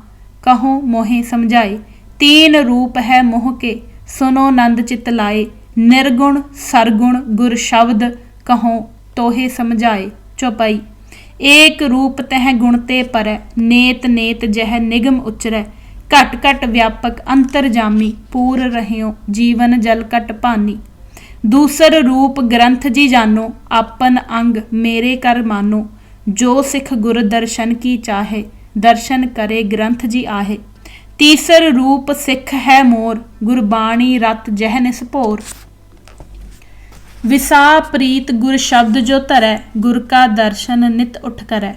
कहो मोहे समझाए। 3 रूप है मोह के सुनो नंद चित लाए। निर्गुण सरगुण गुर शब्द कहो तोहे समझाए। चौपाई एक रूप तह गुण ते परै नेत नेत जह निगम उचरै। घट घट व्यापक अंतर जामी पूर रहियो जीवन जल कट भानी। दूसर रूप ग्रंथ जी जानो, आपन अंग मेरे कर मानो। जो सिख गुर दर्शन की चाहे, दर्शन करे ग्रंथ जी आहे। तीसर रूप सिख है मोर, गुरबाणी रत जह निसभोर। विसा प्रीत गुर शब्द जो धरै, गुर का दर्शन नित उठ करै।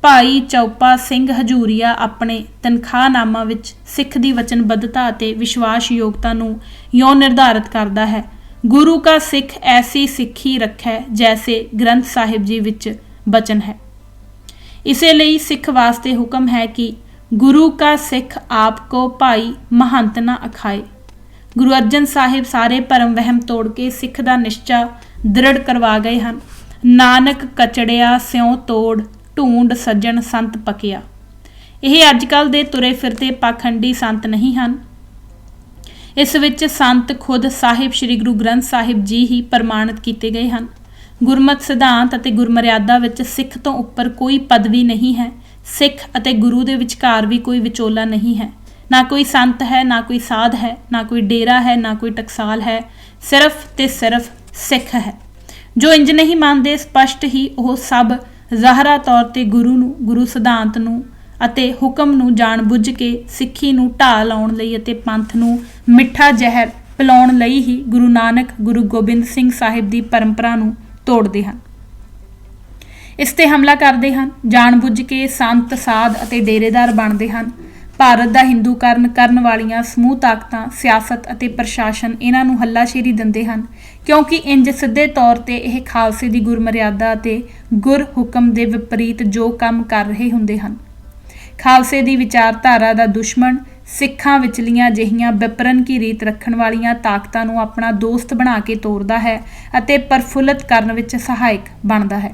ਭਾਈ ਚੌਪਾ ਸਿੰਘ ਹਜੂਰੀਆ ਆਪਣੇ ਤਨਖਾਹਨਾਮਾ ਵਿੱਚ ਸਿੱਖ ਦੀ ਵਚਨਬੱਧਤਾ ਅਤੇ ਵਿਸ਼ਵਾਸਯੋਗਤਾ ਨੂੰ ਇਉਂ ਨਿਰਧਾਰਿਤ ਕਰਦਾ ਹੈ, ਗੁਰੂ ਕਾ ਸਿੱਖ ਐਸੀ ਸਿੱਖੀ ਰੱਖੈ ਜੈਸੇ ਗ੍ਰੰਥ ਸਾਹਿਬ ਜੀ ਵਿੱਚ ਬਚਨ ਹੈ। ਇਸੇ ਲਈ ਸਿੱਖ ਵਾਸਤੇ ਹੁਕਮ ਹੈ ਕਿ ਗੁਰੂ ਕਾ ਸਿੱਖ ਆਪ ਕੋ ਭਾਈ ਮਹੰਤ ਨਾ ਅਖਾਏ। ਗੁਰੂ ਅਰਜਨ ਸਾਹਿਬ ਸਾਰੇ ਭਰਮ ਵਹਿਮ ਤੋੜ ਕੇ ਸਿੱਖ ਦਾ ਨਿਸ਼ਚਾ ਦ੍ਰਿੜ ਕਰਵਾ ਗਏ ਹਨ। ਨਾਨਕ ਕਚੜਿਆ ਸਿਉ ਤੋੜ, ਢੂੰਡ ਸੱਜਣ ਸੰਤ ਪਕਿਆ। ਇਹ ਅੱਜ ਕੱਲ੍ਹ ਦੇ ਤੁਰੇ ਫਿਰਦੇ ਪਾਖੰਡੀ ਸੰਤ ਨਹੀਂ ਹਨ। ਇਸ ਵਿੱਚ ਸੰਤ ਖੁਦ ਸਾਹਿਬ ਸ੍ਰੀ ਗੁਰੂ ਗ੍ਰੰਥ ਸਾਹਿਬ ਜੀ ਹੀ ਪ੍ਰਮਾਣਿਤ ਕੀਤੇ ਗਏ ਹਨ। ਗੁਰਮਤ ਸਿਧਾਂਤ ਅਤੇ ਗੁਰਮਰਿਆਦਾ ਵਿੱਚ ਸਿੱਖ ਤੋਂ ਉੱਪਰ ਕੋਈ ਪਦਵੀ ਨਹੀਂ ਹੈ। ਸਿੱਖ ਅਤੇ ਗੁਰੂ ਦੇ ਵਿਚਕਾਰ ਵੀ ਕੋਈ ਵਿਚੋਲਾ ਨਹੀਂ ਹੈ। ਨਾ ਕੋਈ ਸੰਤ ਹੈ, ਨਾ ਕੋਈ ਸਾਧ ਹੈ, ਨਾ ਕੋਈ ਡੇਰਾ ਹੈ, ਨਾ ਕੋਈ ਟਕਸਾਲ ਹੈ। ਸਿਰਫ ਤੇ ਸਿਰਫ ਸਿੱਖ ਹੈ। ਜੋ ਇੰਜ ਨਹੀਂ ਮੰਨਦੇ, ਸਪਸ਼ਟ ਹੀ ਉਹ ਸਭ ਜ਼ਾਹਰਾ ਤੌਰ 'ਤੇ ਗੁਰੂ ਨੂੰ, ਗੁਰੂ ਸਿਧਾਂਤ ਨੂੰ ਅਤੇ ਹੁਕਮ ਨੂੰ ਜਾਣ ਬੁੱਝ ਕੇ ਸਿੱਖੀ ਨੂੰ ਢਾਹ ਲਾਉਣ ਲਈ ਅਤੇ ਪੰਥ ਨੂੰ ਮਿੱਠਾ ਜ਼ਹਿਰ ਪਿਲਾਉਣ ਲਈ ਹੀ ਗੁਰੂ ਨਾਨਕ, ਗੁਰੂ ਗੋਬਿੰਦ ਸਿੰਘ ਸਾਹਿਬ ਦੀ ਪਰੰਪਰਾ ਨੂੰ ਤੋੜਦੇ ਹਨ, ਇਸ 'ਤੇ ਹਮਲਾ ਕਰਦੇ ਹਨ। ਜਾਣ ਬੁੱਝ ਕੇ ਸੰਤ, ਸਾਧ ਅਤੇ ਡੇਰੇਦਾਰ ਬਣਦੇ ਹਨ। ਭਾਰਤ ਦਾ ਹਿੰਦੂਕਰਨ ਕਰਨ ਵਾਲੀਆਂ ਸਮੂਹ ਤਾਕਤਾਂ, ਸਿਆਸਤ ਅਤੇ ਪ੍ਰਸ਼ਾਸਨ ਇਹਨਾਂ ਨੂੰ ਹੱਲਾਸ਼ੇਰੀ ਦਿੰਦੇ ਹਨ, ਕਿਉਂਕਿ ਇੰਜ ਸਿੱਧੇ ਤੌਰ 'ਤੇ ਇਹ ਖਾਲਸੇ ਦੀ ਗੁਰਮਰਿਆਦਾ ਅਤੇ ਗੁਰ ਹੁਕਮ ਦੇ ਵਿਪਰੀਤ ਜੋ ਕੰਮ ਕਰ ਰਹੇ ਹੁੰਦੇ ਹਨ। ਖਾਲਸੇ ਦੀ ਵਿਚਾਰਧਾਰਾ ਦਾ ਦੁਸ਼ਮਣ ਸਿੱਖਾਂ ਵਿਚਲੀਆਂ ਅਜਿਹੀਆਂ ਵਿਪਰਨ ਕੀ ਰੀਤ ਰੱਖਣ ਵਾਲੀਆਂ ਤਾਕਤਾਂ ਨੂੰ ਆਪਣਾ ਦੋਸਤ ਬਣਾ ਕੇ ਤੋਰਦਾ ਹੈ ਅਤੇ ਪ੍ਰਫੁੱਲਤ ਕਰਨ ਵਿੱਚ ਸਹਾਇਕ ਬਣਦਾ ਹੈ।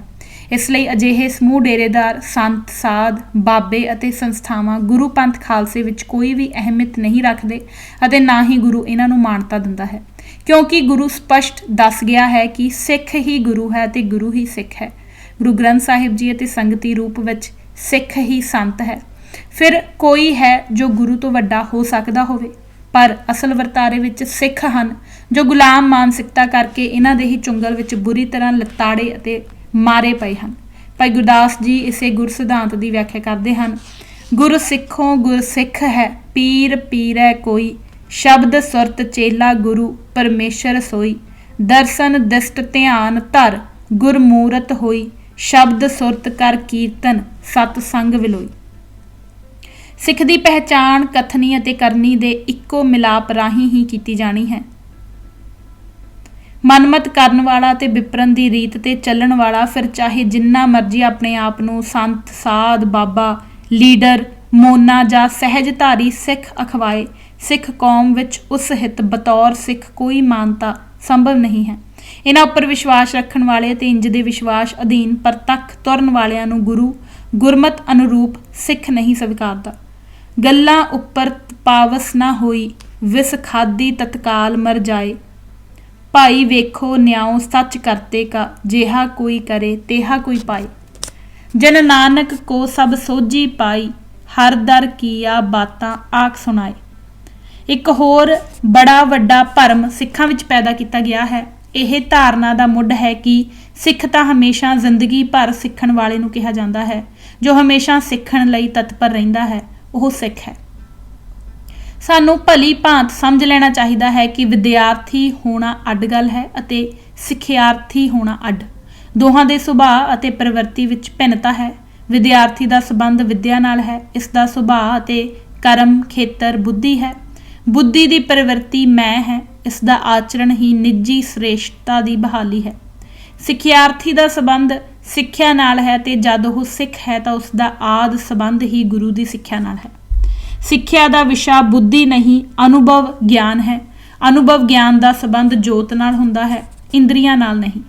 ਇਸ ਲਈ ਅਜਿਹੇ ਸਮੂਹ ਡੇਰੇਦਾਰ, ਸੰਤ, ਸਾਧ, ਬਾਬੇ ਅਤੇ ਸੰਸਥਾਵਾਂ ਗੁਰੂ ਪੰਥ ਖਾਲਸੇ ਵਿੱਚ ਕੋਈ ਵੀ ਅਹਿਮੀਅਤ ਨਹੀਂ ਰੱਖਦੇ ਅਤੇ ਨਾ ਹੀ ਗੁਰੂ ਇਹਨਾਂ ਨੂੰ ਮਾਨਤਾ ਦਿੰਦਾ ਹੈ, ਕਿਉਂਕਿ ਗੁਰੂ ਸਪਸ਼ਟ ਦੱਸ ਗਿਆ ਹੈ ਕਿ ਸਿੱਖ ਹੀ ਗੁਰੂ ਹੈ ਅਤੇ ਗੁਰੂ ਹੀ ਸਿੱਖ ਹੈ। ਗੁਰੂ ਗ੍ਰੰਥ ਸਾਹਿਬ ਜੀ ਅਤੇ ਸੰਗਤੀ ਰੂਪ ਵਿੱਚ ਸਿੱਖ ਹੀ ਸੰਤ ਹੈ। ਫਿਰ ਕੋਈ ਹੈ ਜੋ ਗੁਰੂ ਤੋਂ ਵੱਡਾ ਹੋ ਸਕਦਾ ਹੋਵੇ, ਪਰ ਅਸਲ ਵਰਤਾਰੇ ਵਿੱਚ ਸਿੱਖ ਹਨ ਜੋ ਗੁਲਾਮ ਮਾਨਸਿਕਤਾ ਕਰਕੇ ਇਹਨਾਂ ਦੇ ਹੀ ਚੁੰਗਲ ਵਿੱਚ ਬੁਰੀ ਤਰ੍ਹਾਂ ਲੱਤਾੜੇ ਅਤੇ ਮਾਰੇ ਪਏ ਹਨ। ਭਾਈ ਗੁਰਦਾਸ ਜੀ ਇਸੇ ਗੁਰ ਸਿਧਾਂਤ ਦੀ ਵਿਆਖਿਆ ਕਰਦੇ ਹਨ। ਗੁਰ ਸਿੱਖੋਂ ਗੁਰ ਸਿੱਖ ਹੈ, ਪੀਰ ਪੀਰੈ ਕੋਈ। ਸ਼ਬਦ ਸੁਰਤ ਚੇਲਾ ਗੁਰੂ, ਪਰਮੇਸ਼ਰ ਸੋਈ। ਦਰਸ਼ਨ ਦਿਸ਼ਟ ਧਿਆਨ ਧਰ, ਗੁਰਮੂਰਤ ਹੋਈ। ਸ਼ਬਦ ਸੁਰਤ ਕਰ ਕੀਰਤਨ, ਸਤ ਸੰਗ ਵਿਲੋਈ। ਸਿੱਖ ਦੀ ਪਹਿਚਾਣ ਕਥਨੀ ਅਤੇ ਕਰਨੀ ਦੇ ਇੱਕੋ ਮਿਲਾਪ ਰਾਹੀਂ ਹੀ ਕੀਤੀ ਜਾਣੀ ਹੈ। ਮਨਮਤ ਕਰਨ ਵਾਲਾ ਤੇ ਵਿਪਰਨ ਦੀ ਰੀਤ ਤੇ ਚੱਲਣ ਵਾਲਾ ਫਿਰ ਚਾਹੇ ਜਿੰਨਾ ਮਰਜ਼ੀ ਆਪਣੇ ਆਪ ਨੂੰ ਸੰਤ, ਸਾਧ, ਬਾਬਾ, ਲੀਡਰ, ਮੋਨਾ ਜਾਂ ਸਹਿਜਧਾਰੀ ਸਿੱਖ ਅਖਵਾਏ, ਸਿੱਖ ਕੌਮ ਵਿੱਚ ਉਸ ਹਿੱਤ ਬਤੌਰ ਸਿੱਖ ਕੋਈ ਮਾਨਤਾ ਸੰਭਵ ਨਹੀਂ ਹੈ। ਇਹਨਾਂ ਉੱਪਰ ਵਿਸ਼ਵਾਸ ਰੱਖਣ ਵਾਲੇ ਤੇ ਇੰਜ ਦੇ ਵਿਸ਼ਵਾਸ ਅਧੀਨ ਪ੍ਰਤੱਖ ਤੁਰਨ ਵਾਲਿਆਂ ਨੂੰ ਗੁਰੂ ਗੁਰਮਤ ਅਨੁਰੂਪ ਸਿੱਖ ਨਹੀਂ ਸਵੀਕਾਰਦਾ। ਗੱਲਾਂ ਉੱਪਰ ਪਾਵਸ ਨਾ ਹੋਈ, ਵਿਸ ਖਾਦੀ ਤਤਕਾਲ ਮਰ ਜਾਏ। ਭਾਈ ਵੇਖੋ ਨਿਆਉ ਸੱਚ ਕਰਤੇ ਕਾ, ਜਿਹਾ ਕੋਈ ਕਰੇ ਤੇਹਾ ਕੋਈ ਪਾਏ। ਜਨ ਨਾਨਕ ਕੋ ਸਭ ਸੋਝੀ ਪਾਈ, ਹਰ ਦਰ ਕੀਆ ਬਾਤਾਂ ਆਖ ਸੁਣਾਏ। ਇੱਕ ਹੋਰ ਬੜਾ ਵੱਡਾ ਭਰਮ ਸਿੱਖਾਂ ਵਿੱਚ ਪੈਦਾ ਕੀਤਾ ਗਿਆ ਹੈ। ਇਹ ਧਾਰਨਾ ਦਾ ਮੁੱਢ ਹੈ ਕਿ ਸਿੱਖ ਤਾਂ ਹਮੇਸ਼ਾ ਜ਼ਿੰਦਗੀ ਭਰ ਸਿੱਖਣ ਵਾਲੇ ਨੂੰ ਕਿਹਾ ਜਾਂਦਾ ਹੈ। ਜੋ ਹਮੇਸ਼ਾ ਸਿੱਖਣ ਲਈ ਤਤਪਰ ਰਹਿੰਦਾ ਹੈ ਉਹ ਸਿੱਖ ਹੈ। ਸਾਨੂੰ ਭਲੀ ਭਾਂਤ ਸਮਝ ਲੈਣਾ ਚਾਹੀਦਾ ਹੈ ਕਿ ਵਿਦਿਆਰਥੀ ਹੋਣਾ ਅੱਡ ਗੱਲ ਹੈ ਅਤੇ ਸਿੱਖਿਆਰਥੀ ਹੋਣਾ ਅੱਡ। ਦੋਹਾਂ ਦੇ ਸੁਭਾਅ ਅਤੇ ਪ੍ਰਵਿਰਤੀ ਵਿੱਚ ਭਿੰਨਤਾ ਹੈ। ਵਿਦਿਆਰਥੀ ਦਾ ਸੰਬੰਧ ਵਿੱਦਿਆ ਨਾਲ ਹੈ। ਇਸ ਦਾ ਸੁਭਾਅ ਅਤੇ ਕਰਮ ਖੇਤਰ ਬੁੱਧੀ ਹੈ। ਬੁੱਧੀ ਦੀ ਪ੍ਰਵਿਰਤੀ ਮੈਂ ਹੈ। ਇਸ ਦਾ ਆਚਰਣ ਹੀ ਨਿੱਜੀ ਸ੍ਰੇਸ਼ਟਤਾ ਦੀ ਬਹਾਲੀ ਹੈ। ਸਿੱਖਿਆਰਥੀ ਦਾ ਸੰਬੰਧ ਸਿੱਖਿਆ ਨਾਲ ਹੈ ਤੇ ਜਦ ਉਹ ਸਿੱਖ ਹੈ ਤਾਂ ਉਸ ਦਾ ਆਦਿ ਸੰਬੰਧ ਹੀ ਗੁਰੂ ਦੀ ਸਿੱਖਿਆ ਨਾਲ ਹੈ। ਸਿੱਖਿਆ ਦਾ ਵਿਸ਼ਾ ਬੁੱਧੀ ਨਹੀਂ, ਅਨੁਭਵ ਗਿਆਨ ਹੈ। ਅਨੁਭਵ ਗਿਆਨ ਦਾ ਸੰਬੰਧ ਜੋਤ ਨਾਲ ਹੁੰਦਾ ਹੈ, ਇੰਦਰੀਆਂ ਨਾਲ ਨਹੀਂ।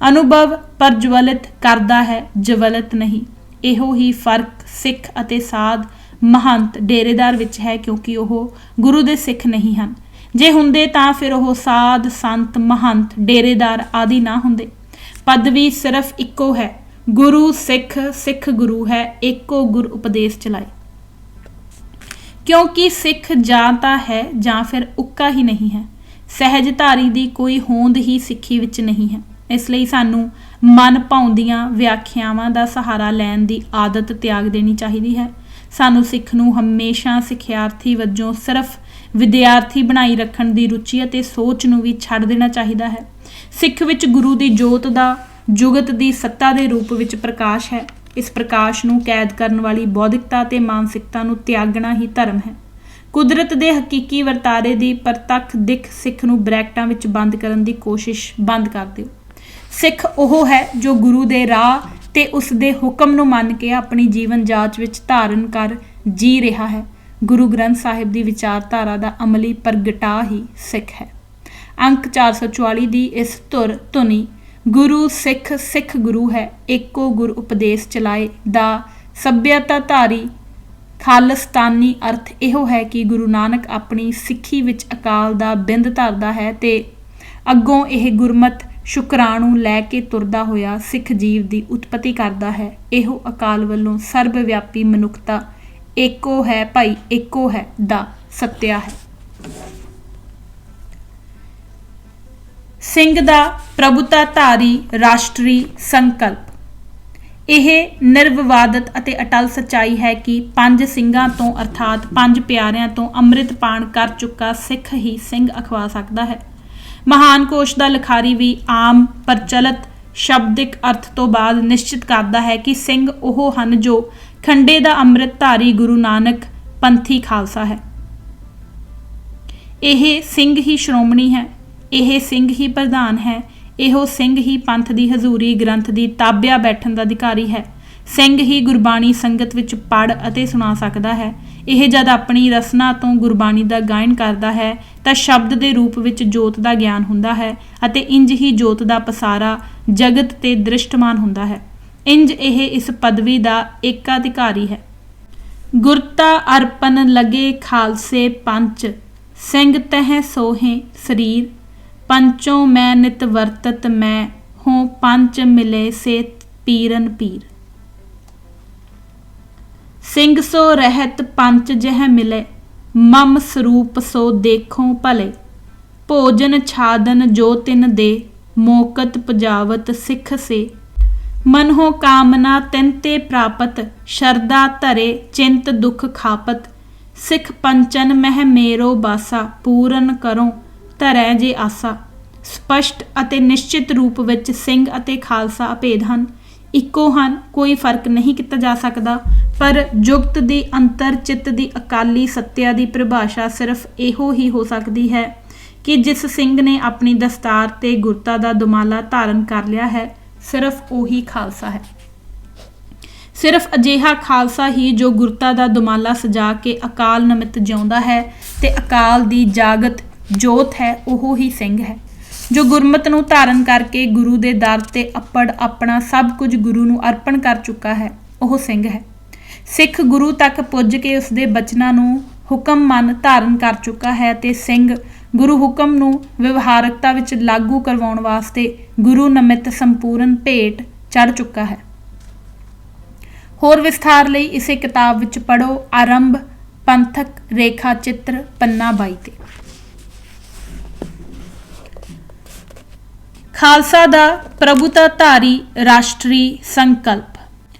ਅਨੁਭਵ ਪ੍ਰਜਵਲਿਤ ਕਰਦਾ ਹੈ, ਜਵਲਿਤ ਨਹੀਂ। ਇਹੋ ਹੀ ਫਰਕ ਸਿੱਖ ਅਤੇ ਸਾਧ, ਮਹੰਤ, ਡੇਰੇਦਾਰ ਵਿੱਚ ਹੈ, ਕਿਉਂਕਿ ਉਹ ਗੁਰੂ ਦੇ ਸਿੱਖ ਨਹੀਂ ਹਨ। ਜੇ ਹੁੰਦੇ ਤਾਂ ਫਿਰ ਉਹ ਸਾਧ, ਸੰਤ, ਮਹੰਤ, ਡੇਰੇਦਾਰ ਆਦਿ ਨਾ ਹੁੰਦੇ। ਪਦਵੀ ਸਿਰਫ ਇੱਕੋ ਹੈ, ਗੁਰੂ ਸਿੱਖ, ਸਿੱਖ ਗੁਰੂ ਹੈ। ਇੱਕੋ ਗੁਰ ਉਪਦੇਸ਼ ਚਲਾਏ। ਕਿਉਂਕਿ ਸਿੱਖ ਜਾਂ ਤਾਂ ਹੈ ਜਾਂ ਫਿਰ ਉੱਕਾ ਹੀ ਨਹੀਂ ਹੈ। ਸਹਿਜਧਾਰੀ ਦੀ ਕੋਈ ਹੋਂਦ ਹੀ ਸਿੱਖੀ ਵਿੱਚ ਨਹੀਂ ਹੈ। ਇਸ ਲਈ ਸਾਨੂੰ ਮਨ ਭਾਉਂਦੀਆਂ ਵਿਆਖਿਆਵਾਂ ਦਾ ਸਹਾਰਾ ਲੈਣ ਦੀ ਆਦਤ ਤਿਆਗ ਦੇਣੀ ਚਾਹੀਦੀ ਹੈ। ਸਾਨੂੰ ਸਿੱਖ ਨੂੰ ਹਮੇਸ਼ਾ ਸਿੱਖਿਆਰਥੀ ਵਜੋਂ ਸਿਰਫ ਵਿਦਿਆਰਥੀ ਬਣਾਈ ਰੱਖਣ ਦੀ ਰੁਚੀ ਅਤੇ ਸੋਚ ਨੂੰ ਵੀ ਛੱਡ ਦੇਣਾ ਚਾਹੀਦਾ ਹੈ। ਸਿੱਖ ਵਿੱਚ ਗੁਰੂ ਦੀ ਜੋਤ ਦਾ ਜੁਗਤ ਦੀ ਸੱਤਾ ਦੇ ਰੂਪ ਵਿੱਚ ਪ੍ਰਕਾਸ਼ ਹੈ। ਇਸ ਪ੍ਰਕਾਸ਼ ਨੂੰ ਕੈਦ ਕਰਨ ਵਾਲੀ ਬੌਧਿਕਤਾ ਅਤੇ ਮਾਨਸਿਕਤਾ ਨੂੰ ਤਿਆਗਣਾ ਹੀ ਧਰਮ ਹੈ। ਕੁਦਰਤ ਦੇ ਹਕੀਕੀ ਵਰਤਾਰੇ ਦੀ ਪ੍ਰਤੱਖ ਦਿੱਖ ਸਿੱਖ ਨੂੰ ਬ੍ਰੈਕਟਾਂ ਵਿੱਚ ਬੰਦ ਕਰਨ ਦੀ ਕੋਸ਼ਿਸ਼ ਬੰਦ ਕਰ ਦਿਓ। ਸਿੱਖ ਉਹ ਹੈ ਜੋ ਗੁਰੂ ਦੇ ਰਾਹ ਤੇ ਉਸ ਦੇ ਹੁਕਮ ਨੂੰ ਮੰਨ ਕੇ ਆਪਣੀ ਜੀਵਨ ਜਾਚ ਵਿੱਚ ਧਾਰਨ ਕਰ ਜੀ ਰਿਹਾ ਹੈ। ਗੁਰੂ ਗ੍ਰੰਥ ਸਾਹਿਬ ਦੀ ਵਿਚਾਰਧਾਰਾ ਦਾ ਅਮਲੀ ਪ੍ਰਗਟਾ ਹੀ ਸਿੱਖ ਹੈ। ਅੰਕ 444 ਦੀ ਇਸ ਧੁਨੀ ਗੁਰੂ ਸਿੱਖ ਸਿੱਖ ਗੁਰੂ ਹੈ, ਏਕੋ ਗੁਰ ਉਪਦੇਸ਼ ਚਲਾਏ ਦਾ ਸੱਭਿਅਤਾ ਧਾਰੀ ਖਾਲਿਸਤਾਨੀ ਅਰਥ ਇਹੋ ਹੈ ਕਿ ਗੁਰੂ ਨਾਨਕ ਆਪਣੀ ਸਿੱਖੀ ਵਿੱਚ ਅਕਾਲ ਦਾ ਬਿੰਦ ਧਰਦਾ ਹੈ ਤੇ ਅੱਗੋਂ ਇਹ ਗੁਰਮਤ ਸ਼ੁਕਰਾਣੂ ਲੈ ਕੇ ਤੁਰਦਾ ਹੋਇਆ ਸਿੱਖ ਜੀਵ ਦੀ ਉਤਪਤੀ ਕਰਦਾ ਹੈ। ਇਹੋ ਅਕਾਲ ਵੱਲੋਂ ਸਰਬ ਵਿਆਪੀ ਮਨੁੱਖਤਾ ਏਕੋ ਹੈ ਭਾਈ ਏਕੋ ਹੈ ਦਾ ਸੱਤਿਆ ਹੈ। ਸਿੰਘ ਦਾ ਪ੍ਰਭੁਤਾ ਧਾਰੀ ਰਾਸ਼ਟਰੀ ਸੰਕਲਪ। ਇਹ ਨਿਰਵਿਵਾਦਤ ਅਤੇ ਅਟਲ ਸੱਚਾਈ ਹੈ ਕਿ 5 ਸਿੰਘਾਂ ਤੋਂ ਅਰਥਾਤ 5 ਪਿਆਰਿਆਂ ਤੋਂ ਅੰਮ੍ਰਿਤ ਪਾਨ ਕਰ ਚੁੱਕਾ ਸਿੱਖ ਹੀ ਸਿੰਘ ਅਖਵਾ ਸਕਦਾ ਹੈ। ਮਹਾਨ ਕੋਸ਼ ਦਾ ਲਿਖਾਰੀ ਵੀ ਆਮ ਪ੍ਰਚਲਿਤ ਸ਼ਬਦਿਕ ਅਰਥ ਤੋਂ ਬਾਅਦ ਨਿਸ਼ਚਿਤ ਕਰਦਾ ਹੈ ਕਿ ਸਿੰਘ ਉਹ ਹਨ ਜੋ ਖੰਡੇ ਦਾ ਅੰਮ੍ਰਿਤ ਧਾਰੀ ਗੁਰੂ ਨਾਨਕ ਪੰਥੀ ਖਾਲਸਾ ਹੈ। ਇਹ ਸਿੰਘ ਹੀ ਸ਼੍ਰੋਮਣੀ ਹੈ, ਇਹ ਸਿੰਘ ਹੀ ਪ੍ਰਧਾਨ ਹੈ, ਇਹੋ ਸਿੰਘ ਹੀ ਪੰਥ ਦੀ ਹਜ਼ੂਰੀ ਗ੍ਰੰਥ ਦੀ ਤਾਬਿਆ ਬੈਠਣ ਦਾ ਅਧਿਕਾਰੀ ਹੈ। ਸਿੰਘ ਹੀ ਗੁਰਬਾਣੀ ਸੰਗਤ ਵਿੱਚ ਪੜ੍ਹ ਅਤੇ ਸੁਣਾ ਸਕਦਾ ਹੈ। ਇਹ ਜਦ ਆਪਣੀ ਰਸਨਾ ਤੋਂ ਗੁਰਬਾਣੀ ਦਾ ਗਾਇਨ ਕਰਦਾ ਹੈ ਤਾਂ ਸ਼ਬਦ ਦੇ ਰੂਪ ਵਿੱਚ ਜੋਤ ਦਾ ਗਿਆਨ ਹੁੰਦਾ ਹੈ ਅਤੇ ਇੰਜ ਹੀ ਜੋਤ ਦਾ ਪਸਾਰਾ ਜਗਤ ਤੇ ਦ੍ਰਿਸ਼ਟਮਾਨ ਹੁੰਦਾ ਹੈ। ਇੰਜ ਇਹ ਇਸ ਪਦਵੀ ਦਾ ਏਕਾਧਿਕਾਰੀ ਹੈ। ਗੁਰਤਾ ਅਰਪਨ ਲਗੇ ਖਾਲਸੇ ਪੰਚ, ਸਿੰਘ ਤਹਿ ਸੋਹੇ ਸਰੀਰ, ਪੰਚੋਂ ਮੈਂ ਨਿਤ ਵਰਤਤ ਮੈਂ, ਹੋਂ ਪੰਚ ਮਿਲੇ ਸੇ ਪੀਰਨ ਪੀਰ। ਸਿੰਘ ਸੋ ਰਹਿਤ ਪੰਚ ਜਹ ਮਿਲੇ, ਮਮ ਸਰੂਪ ਸੋ ਦੇਖੋ ਭਲੇ, ਭੋਜਨ ਛਾਦਨ ਜੋ ਤਿਨ ਦੇ, ਮੋਕਤ ਪਜਾਵਤ ਸਿੱਖ ਸੇ, ਮਨ ਹੋ ਕਾਮਨਾ ਤਿਨ ਤੇ ਪ੍ਰਾਪਤ, ਸ਼ਰਦਾ ਧਰੇ ਚਿੰਤ ਦੁਖ ਖਾਪਤ, ਸਿੱਖ ਪੰਚਨ ਮਹਿ ਮੇਰੋ ਬਾਸਾ, ਪੂਰਨ ਕਰੋ ਧਰੈ ਜੇ ਆਸਾ। ਸਪਸ਼ਟ ਅਤੇ ਨਿਸ਼ਚਿਤ ਰੂਪ ਵਿੱਚ ਸਿੰਘ ਅਤੇ ਖਾਲਸਾ ਅਭੇਦ ਹਨ, ਇੱਕੋ ਹਨ, ਕੋਈ ਫਰਕ ਨਹੀਂ ਕੀਤਾ ਜਾ ਸਕਦਾ। ਪਰ ਜੁਗਤ ਦੀ ਅੰਤਰ ਚਿੱਤ ਦੀ ਅਕਾਲੀ ਸੱਤਿਆ ਦੀ ਪਰਿਭਾਸ਼ਾ ਸਿਰਫ ਇਹੋ ਹੀ ਹੋ ਸਕਦੀ ਹੈ ਕਿ ਜਿਸ ਸਿੰਘ ਨੇ ਆਪਣੀ ਦਸਤਾਰ ਤੇ ਗੁਰਤਾ ਦਾ ਦੁਮਾਲਾ ਧਾਰਨ ਕਰ ਲਿਆ ਹੈ, ਸਿਰਫ ਉਹੀ ਖਾਲਸਾ ਹੈ। ਸਿਰਫ ਅਜਿਹਾ ਖਾਲਸਾ ਹੀ ਜੋ ਗੁਰਤਾ ਦਾ ਦੁਮਾਲਾ ਸਜਾ ਕੇ ਅਕਾਲ ਨਮਿਤ ਜਿਉਂਦਾ ਹੈ ਤੇ ਅਕਾਲ ਦੀ ਜਾਗਤ ਜੋਤ ਹੈ, ਉਹ ਹੀ ਸਿੰਘ ਹੈ। ਜੋ ਗੁਰਮਤ ਨੂੰ ਧਾਰਨ ਕਰਕੇ ਗੁਰੂ ਦੇ ਦਰ ਤੇ ਅੱਪੜ ਆਪਣਾ ਸਭ ਕੁਝ ਗੁਰੂ ਨੂੰ ਅਰਪਣ ਕਰ ਚੁੱਕਾ ਹੈ, ਉਹ ਸਿੰਘ ਹੈ। ਸਿੱਖ ਗੁਰੂ ਤੱਕ ਪੁੱਜ ਕੇ ਉਸਦੇ ਬਚਨਾਂ ਨੂੰ ਹੁਕਮ ਮੰਨ ਧਾਰਨ ਕਰ ਚੁੱਕਾ ਹੈ ਤੇ ਸਿੰਘ ਗੁਰੂ ਹੁਕਮ ਨੂੰ ਵਿਵਹਾਰਕਤਾ ਵਿੱਚ ਲਾਗੂ ਕਰਵਾਉਣ ਵਾਸਤੇ ਗੁਰੂ ਨਮਿਤ ਸੰਪੂਰਨ ਭੇਟ ਚੜ੍ਹ ਚੁੱਕਾ ਹੈ। ਹੋਰ ਵਿਸਥਾਰ ਲਈ ਇਸੇ ਕਿਤਾਬ ਵਿੱਚ ਪੜ੍ਹੋ ਆਰੰਭ ਪੰਥਕ ਰੇਖਾ ਚਿੱਤਰ ਪੰਨਾ 22 ਤੇ। ਖਾਲਸਾ ਦਾ ਪ੍ਰਭੁਤਾ ਧਾਰੀ ਰਾਸ਼ਟਰੀ ਸੰਕਲਪ।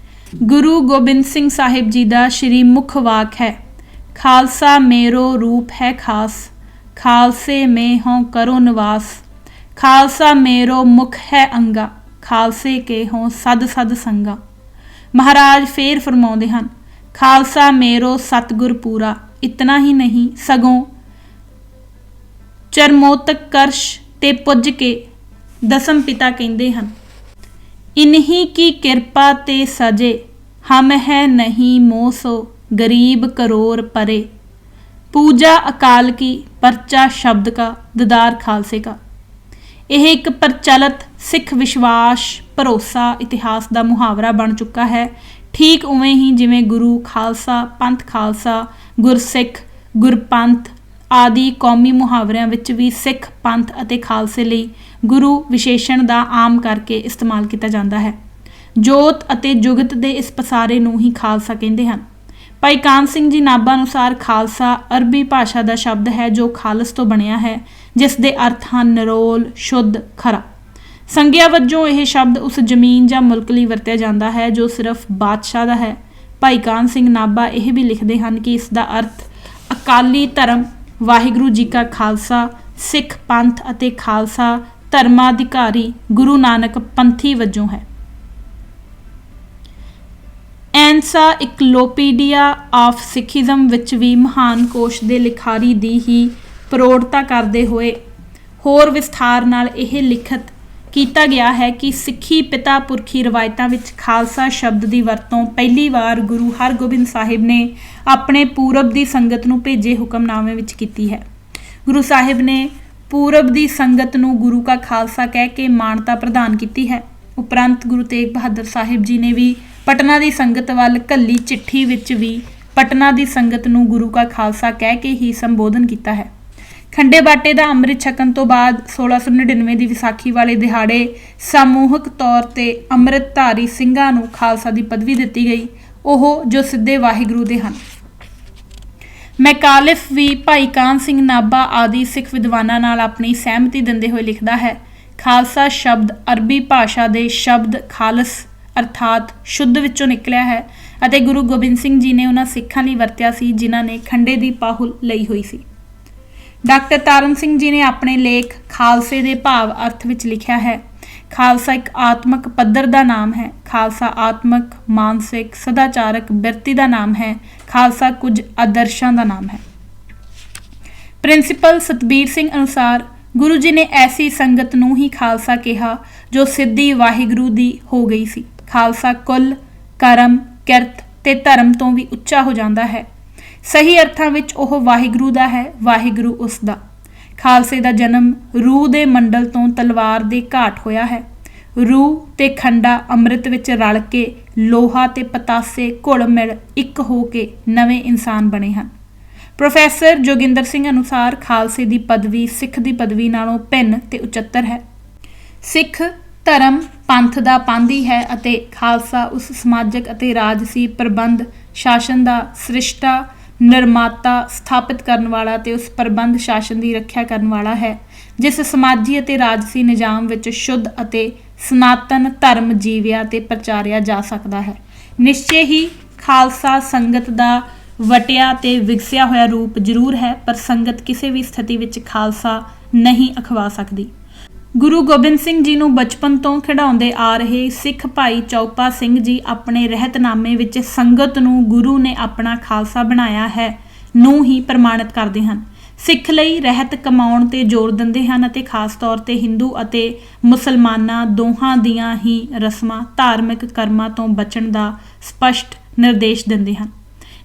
ਗੁਰੂ ਗੋਬਿੰਦ ਸਿੰਘ ਸਾਹਿਬ ਜੀ ਦਾ ਸ਼੍ਰੀ ਮੁੱਖ ਵਾਕ ਹੈ, ਖਾਲਸਾ ਮੇਰੋ ਰੂਪ ਹੈ ਖਾਸ, ਖਾਲਸੇ में हों करो निवास, खालसा मेरो मुख है अंगा, खालसे के हों सद सद संगा। ਮਹਾਰਾਜ ਫੇਰ ਫਰਮਾਉਂਦੇ ਹਨ, ਖਾਲਸਾ ਮੇਰੋ ਸਤਿਗੁਰ ਪੂਰਾ, ਇਤਨਾ ਹੀ ਨਹੀਂ ਸਗੋਂ ਚਰਮੋਤਕਰਸ਼ ਤੇ ਪੁੱਜ ਕੇ ਦਸਮ ਪਿਤਾ ਕਹਿੰਦੇ ਹਨ, ਇਨਹੀ ਕੀ ਕਿਰਪਾ ਤੇ ਸਜੇ, ਹਮ ਹੈ ਨਹੀਂ ਮੋਹ ਸੋ ਗਰੀਬ ਕਰੋੜ ਪਰੇ, ਪੂਜਾ ਅਕਾਲ ਕੀ ਪਰਚਾ ਸ਼ਬਦ ਕਾ ਦੀਦਾਰ ਖਾਲਸੇ ਕਾ। ਇਹ ਇੱਕ ਪ੍ਰਚਲਿਤ ਸਿੱਖ ਵਿਸ਼ਵਾਸ ਭਰੋਸਾ ਇਤਿਹਾਸ ਦਾ ਮੁਹਾਵਰਾ ਬਣ ਚੁੱਕਾ ਹੈ। ਠੀਕ ਉਵੇਂ ਹੀ ਜਿਵੇਂ ਗੁਰੂ ਖਾਲਸਾ, ਪੰਥ ਖਾਲਸਾ, ਗੁਰਸਿੱਖ, ਗੁਰਪੰਥ ਆਦਿ ਕੌਮੀ ਮੁਹਾਵਰਿਆਂ ਵਿੱਚ ਵੀ ਸਿੱਖ ਪੰਥ ਅਤੇ ਖਾਲਸੇ ਲਈ ਗੁਰੂ ਵਿਸ਼ੇਸ਼ਣ ਦਾ ਆਮ ਕਰਕੇ ਇਸਤੇਮਾਲ ਕੀਤਾ ਜਾਂਦਾ ਹੈ। ਜੋਤ ਅਤੇ ਜੁਗਤ ਦੇ ਇਸ ਪਸਾਰੇ ਨੂੰ ਹੀ ਖਾਲਸਾ ਕਹਿੰਦੇ ਹਨ। ਭਾਈ ਕਾਨ ਸਿੰਘ ਜੀ ਨਾਭਾ ਅਨੁਸਾਰ ਖਾਲਸਾ ਅਰਬੀ ਭਾਸ਼ਾ ਦਾ ਸ਼ਬਦ ਹੈ ਜੋ ਖਾਲਸ ਤੋਂ ਬਣਿਆ ਹੈ, ਜਿਸ ਦੇ ਅਰਥ ਹਨ ਨਿਰੋਲ, ਸ਼ੁੱਧ, ਖਰਾ। ਸੰਗਿਆ ਵਜੋਂ ਇਹ ਸ਼ਬਦ ਉਸ ਜ਼ਮੀਨ ਜਾਂ ਮੁਲਕ ਲਈ ਵਰਤਿਆ ਜਾਂਦਾ ਹੈ ਜੋ ਸਿਰਫ ਬਾਦਸ਼ਾਹ ਦਾ ਹੈ। ਭਾਈ ਕਾਹਨ ਸਿੰਘ ਨਾਭਾ ਇਹ ਵੀ ਲਿਖਦੇ ਹਨ ਕਿ ਇਸ ਦਾ ਅਰਥ ਅਕਾਲੀ ਧਰਮ, ਵਾਹਿਗੁਰੂ ਜੀ ਕਾ ਖਾਲਸਾ, ਸਿੱਖ ਪੰਥ ਅਤੇ ਖਾਲਸਾ ਧਰਮਾਧਿਕਾਰੀ ਗੁਰੂ ਨਾਨਕ ਪੰਥੀ ਵਜੋਂ ਹੈ। ਐਨਸਾਈਕਲੋਪੀਡੀਆ ਆਫ ਸਿੱਖੀਜ਼ਮ ਵਿੱਚ ਵੀ ਮਹਾਨ ਕੋਸ਼ ਦੇ ਲਿਖਾਰੀ ਦੀ ਹੀ ਪ੍ਰੋੜਤਾ ਕਰਦੇ ਹੋਏ ਹੋਰ ਵਿਸਥਾਰ ਨਾਲ ਇਹ ਲਿਖਤ ਕੀਤਾ ਗਿਆ ਹੈ ਕਿ ਸਿੱਖੀ ਪਿਤਾ ਪੁਰਖੀ ਰਵਾਇਤਾਂ ਵਿੱਚ ਖਾਲਸਾ ਸ਼ਬਦ ਦੀ ਵਰਤੋਂ ਪਹਿਲੀ ਵਾਰ ਗੁਰੂ ਹਰਗੋਬਿੰਦ ਸਾਹਿਬ ਨੇ ਆਪਣੇ ਪੂਰਬ ਦੀ ਸੰਗਤ ਨੂੰ ਭੇਜੇ ਹੁਕਮਨਾਮੇ ਵਿੱਚ ਕੀਤੀ ਹੈ। ਗੁਰੂ ਸਾਹਿਬ ਨੇ ਪੂਰਬ ਦੀ ਸੰਗਤ ਨੂੰ ਗੁਰੂ ਕਾ ਖਾਲਸਾ ਕਹਿ ਕੇ ਮਾਨਤਾ ਪ੍ਰਦਾਨ ਕੀਤੀ ਹੈ। ਉਪਰੰਤ ਗੁਰੂ ਤੇਗ ਬਹਾਦਰ ਸਾਹਿਬ ਜੀ ਨੇ ਵੀ ਪਟਨਾ ਦੀ ਸੰਗਤ ਵੱਲ ਘੱਲੀ ਚਿੱਠੀ ਵਿੱਚ ਵੀ ਪਟਨਾ ਦੀ ਸੰਗਤ ਨੂੰ ਗੁਰੂ ਕਾ ਖਾਲਸਾ ਕਹਿ ਕੇ ਹੀ ਸੰਬੋਧਨ ਕੀਤਾ ਹੈ। ਖੰਡੇ ਬਾਟੇ ਦਾ ਅੰਮ੍ਰਿਤ ਛਕਣ ਤੋਂ ਬਾਅਦ 1699 ਦੀ ਵਿਸਾਖੀ ਵਾਲੇ ਦਿਹਾੜੇ ਸਮੂਹਕ ਤੌਰ ਤੇ ਅੰਮ੍ਰਿਤਧਾਰੀ ਸਿੰਘਾਂ ਨੂੰ ਖਾਲਸਾ ਦੀ ਪਦਵੀ ਦਿੱਤੀ ਗਈ, ਉਹ ਜੋ ਸਿੱਧੇ ਵਾਹਿਗੁਰੂ ਦੇ ਹਨ। ਮੈਕਾਲਿਫ ਵੀ ਭਾਈ ਕਾਹਨ ਸਿੰਘ ਨਾਭਾ ਆਦਿ ਸਿੱਖ ਵਿਦਵਾਨਾਂ ਨਾਲ ਆਪਣੀ ਸਹਿਮਤੀ ਦਿੰਦੇ ਹੋਏ ਲਿਖਦਾ ਹੈ, ਖਾਲਸਾ ਸ਼ਬਦ ਅਰਬੀ ਭਾਸ਼ਾ ਦੇ ਸ਼ਬਦ ਖਾਲਸ ਅਰਥਾਤ ਸ਼ੁੱਧ ਵਿੱਚੋਂ ਨਿਕਲਿਆ ਹੈ ਅਤੇ ਗੁਰੂ ਗੋਬਿੰਦ ਸਿੰਘ ਜੀ ਨੇ ਉਹਨਾਂ ਸਿੱਖਾਂ ਲਈ ਵਰਤਿਆ ਸੀ ਜਿਨ੍ਹਾਂ ਨੇ ਖੰਡੇ ਦੀ ਪਾਹੁਲ ਲਈ ਹੋਈ ਸੀ। ਡਾਕਟਰ ਤਾਰਨ ਸਿੰਘ ਜੀ ਨੇ ਆਪਣੇ ਲੇਖ ਖਾਲਸੇ ਦੇ ਭਾਵ ਅਰਥ ਵਿੱਚ ਲਿਖਿਆ ਹੈ, ਖਾਲਸਾ ਇੱਕ ਆਤਮਕ ਪੱਧਰ ਦਾ ਨਾਮ ਹੈ। ਖਾਲਸਾ ਆਤਮਕ, ਮਾਨਸਿਕ, ਸਦਾਚਾਰਕ ਬਿਰਤੀ ਦਾ ਨਾਮ ਹੈ। ਖਾਲਸਾ ਕੁਝ ਆਦਰਸ਼ਾਂ ਦਾ ਨਾਮ ਹੈ। ਪ੍ਰਿੰਸੀਪਲ ਸਤਬੀਰ ਸਿੰਘ ਅਨੁਸਾਰ ਗੁਰੂ ਜੀ ਨੇ ਐਸੀ ਸੰਗਤ ਨੂੰ ਹੀ ਖਾਲਸਾ ਕਿਹਾ ਜੋ ਸਿੱਧੀ ਵਾਹਿਗੁਰੂ ਦੀ ਹੋ ਗਈ ਸੀ। ਖਾਲਸਾ ਕੁੱਲ, ਕਰਮ, ਕਿਰਤ ਤੇ ਧਰਮ ਤੋਂ ਵੀ ਉੱਚਾ ਹੋ ਜਾਂਦਾ ਹੈ। ਸਹੀ ਅਰਥਾਂ ਵਿੱਚ ਉਹ ਵਾਹਿਗੁਰੂ ਦਾ ਹੈ, ਵਾਹਿਗੁਰੂ ਉਸ ਦਾ। ਖਾਲਸੇ ਦਾ ਜਨਮ ਰੂਹ ਦੇ ਮੰਡਲ ਤੋਂ ਤਲਵਾਰ ਦੇ ਘਾਟ ਹੋਇਆ ਹੈ। ਰੂਹ ਤੇ ਖੰਡਾ ਅੰਮ੍ਰਿਤ ਵਿੱਚ ਰਲ ਕੇ ਲੋਹਾ ਤੇ ਪਤਾਸੇ ਘੁਲ ਮਿਲ ਇੱਕ ਹੋ ਕੇ ਨਵੇਂ ਇਨਸਾਨ ਬਣੇ ਹਨ। ਪ੍ਰੋਫੈਸਰ ਜੋਗਿੰਦਰ ਸਿੰਘ ਅਨੁਸਾਰ ਖਾਲਸੇ ਦੀ ਪਦਵੀ ਸਿੱਖ ਦੀ ਪਦਵੀ ਨਾਲੋਂ ਭਿੰਨ ਤੇ ਉਚੱਤਰ ਹੈ। ਸਿੱਖ ਧਰਮ ਪੰਥ ਦਾ ਪਾਂਧੀ ਹੈ ਅਤੇ ਖਾਲਸਾ ਉਸ ਸਮਾਜਿਕ ਅਤੇ ਰਾਜਸੀ ਪ੍ਰਬੰਧ ਸ਼ਾਸਨ ਦਾ ਸ੍ਰਿਸ਼ਟਾ, ਨਿਰਮਾਤਾ, ਸਥਾਪਿਤ ਕਰਨ ਵਾਲਾ ਤੇ ਉਸ ਪ੍ਰਬੰਧ ਸ਼ਾਸਨ ਦੀ ਰੱਖਿਆ ਕਰਨ ਵਾਲਾ ਹੈ ਜਿਸ ਸਮਾਜੀ ਅਤੇ ਰਾਜਸੀ ਨਿਜ਼ਾਮ ਵਿੱਚ ਸ਼ੁੱਧ ਅਤੇ ਸਨਾਤਨ ਧਰਮ ਜੀਵਿਆ ਤੇ ਪ੍ਰਚਾਰਿਆ ਜਾ ਸਕਦਾ ਹੈ। ਨਿਸ਼ਚੇ ਹੀ ਖਾਲਸਾ ਸੰਗਤ ਦਾ ਵਟਿਆ ਤੇ ਵਿਗਸਿਆ ਹੋਇਆ ਰੂਪ ਜ਼ਰੂਰ ਹੈ, ਪਰ ਸੰਗਤ ਕਿਸੇ ਵੀ ਸਥਿਤੀ ਵਿੱਚ ਖਾਲਸਾ ਨਹੀਂ ਅਖਵਾ ਸਕਦੀ। ਗੁਰੂ ਗੋਬਿੰਦ ਸਿੰਘ ਜੀ ਨੂੰ ਬਚਪਨ ਤੋਂ ਖਿਡਾਉਂਦੇ ਆ ਰਹੇ ਸਿੱਖ ਭਾਈ ਚੌਪਾ ਸਿੰਘ ਜੀ ਆਪਣੇ ਰਹਿਤਨਾਮੇ ਵਿੱਚ ਸੰਗਤ ਨੂੰ ਗੁਰੂ ਨੇ ਆਪਣਾ ਖਾਲਸਾ ਬਣਾਇਆ ਹੈ ਨੂੰ ਹੀ ਪ੍ਰਮਾਣਿਤ ਕਰਦੇ ਹਨ। ਸਿੱਖ ਲਈ ਰਹਿਤ ਕਮਾਉਣ ਤੇ ਜ਼ੋਰ ਦਿੰਦੇ ਹਨ ਅਤੇ ਖਾਸ ਤੌਰ ਤੇ ਹਿੰਦੂ ਅਤੇ ਮੁਸਲਮਾਨਾਂ ਦੋਹਾਂ ਦੀਆਂ ਹੀ ਰਸਮਾਂ, ਧਾਰਮਿਕ ਕਰਮਾਂ ਤੋਂ ਬਚਣ ਦਾ ਸਪਸ਼ਟ ਨਿਰਦੇਸ਼ ਦਿੰਦੇ ਹਨ,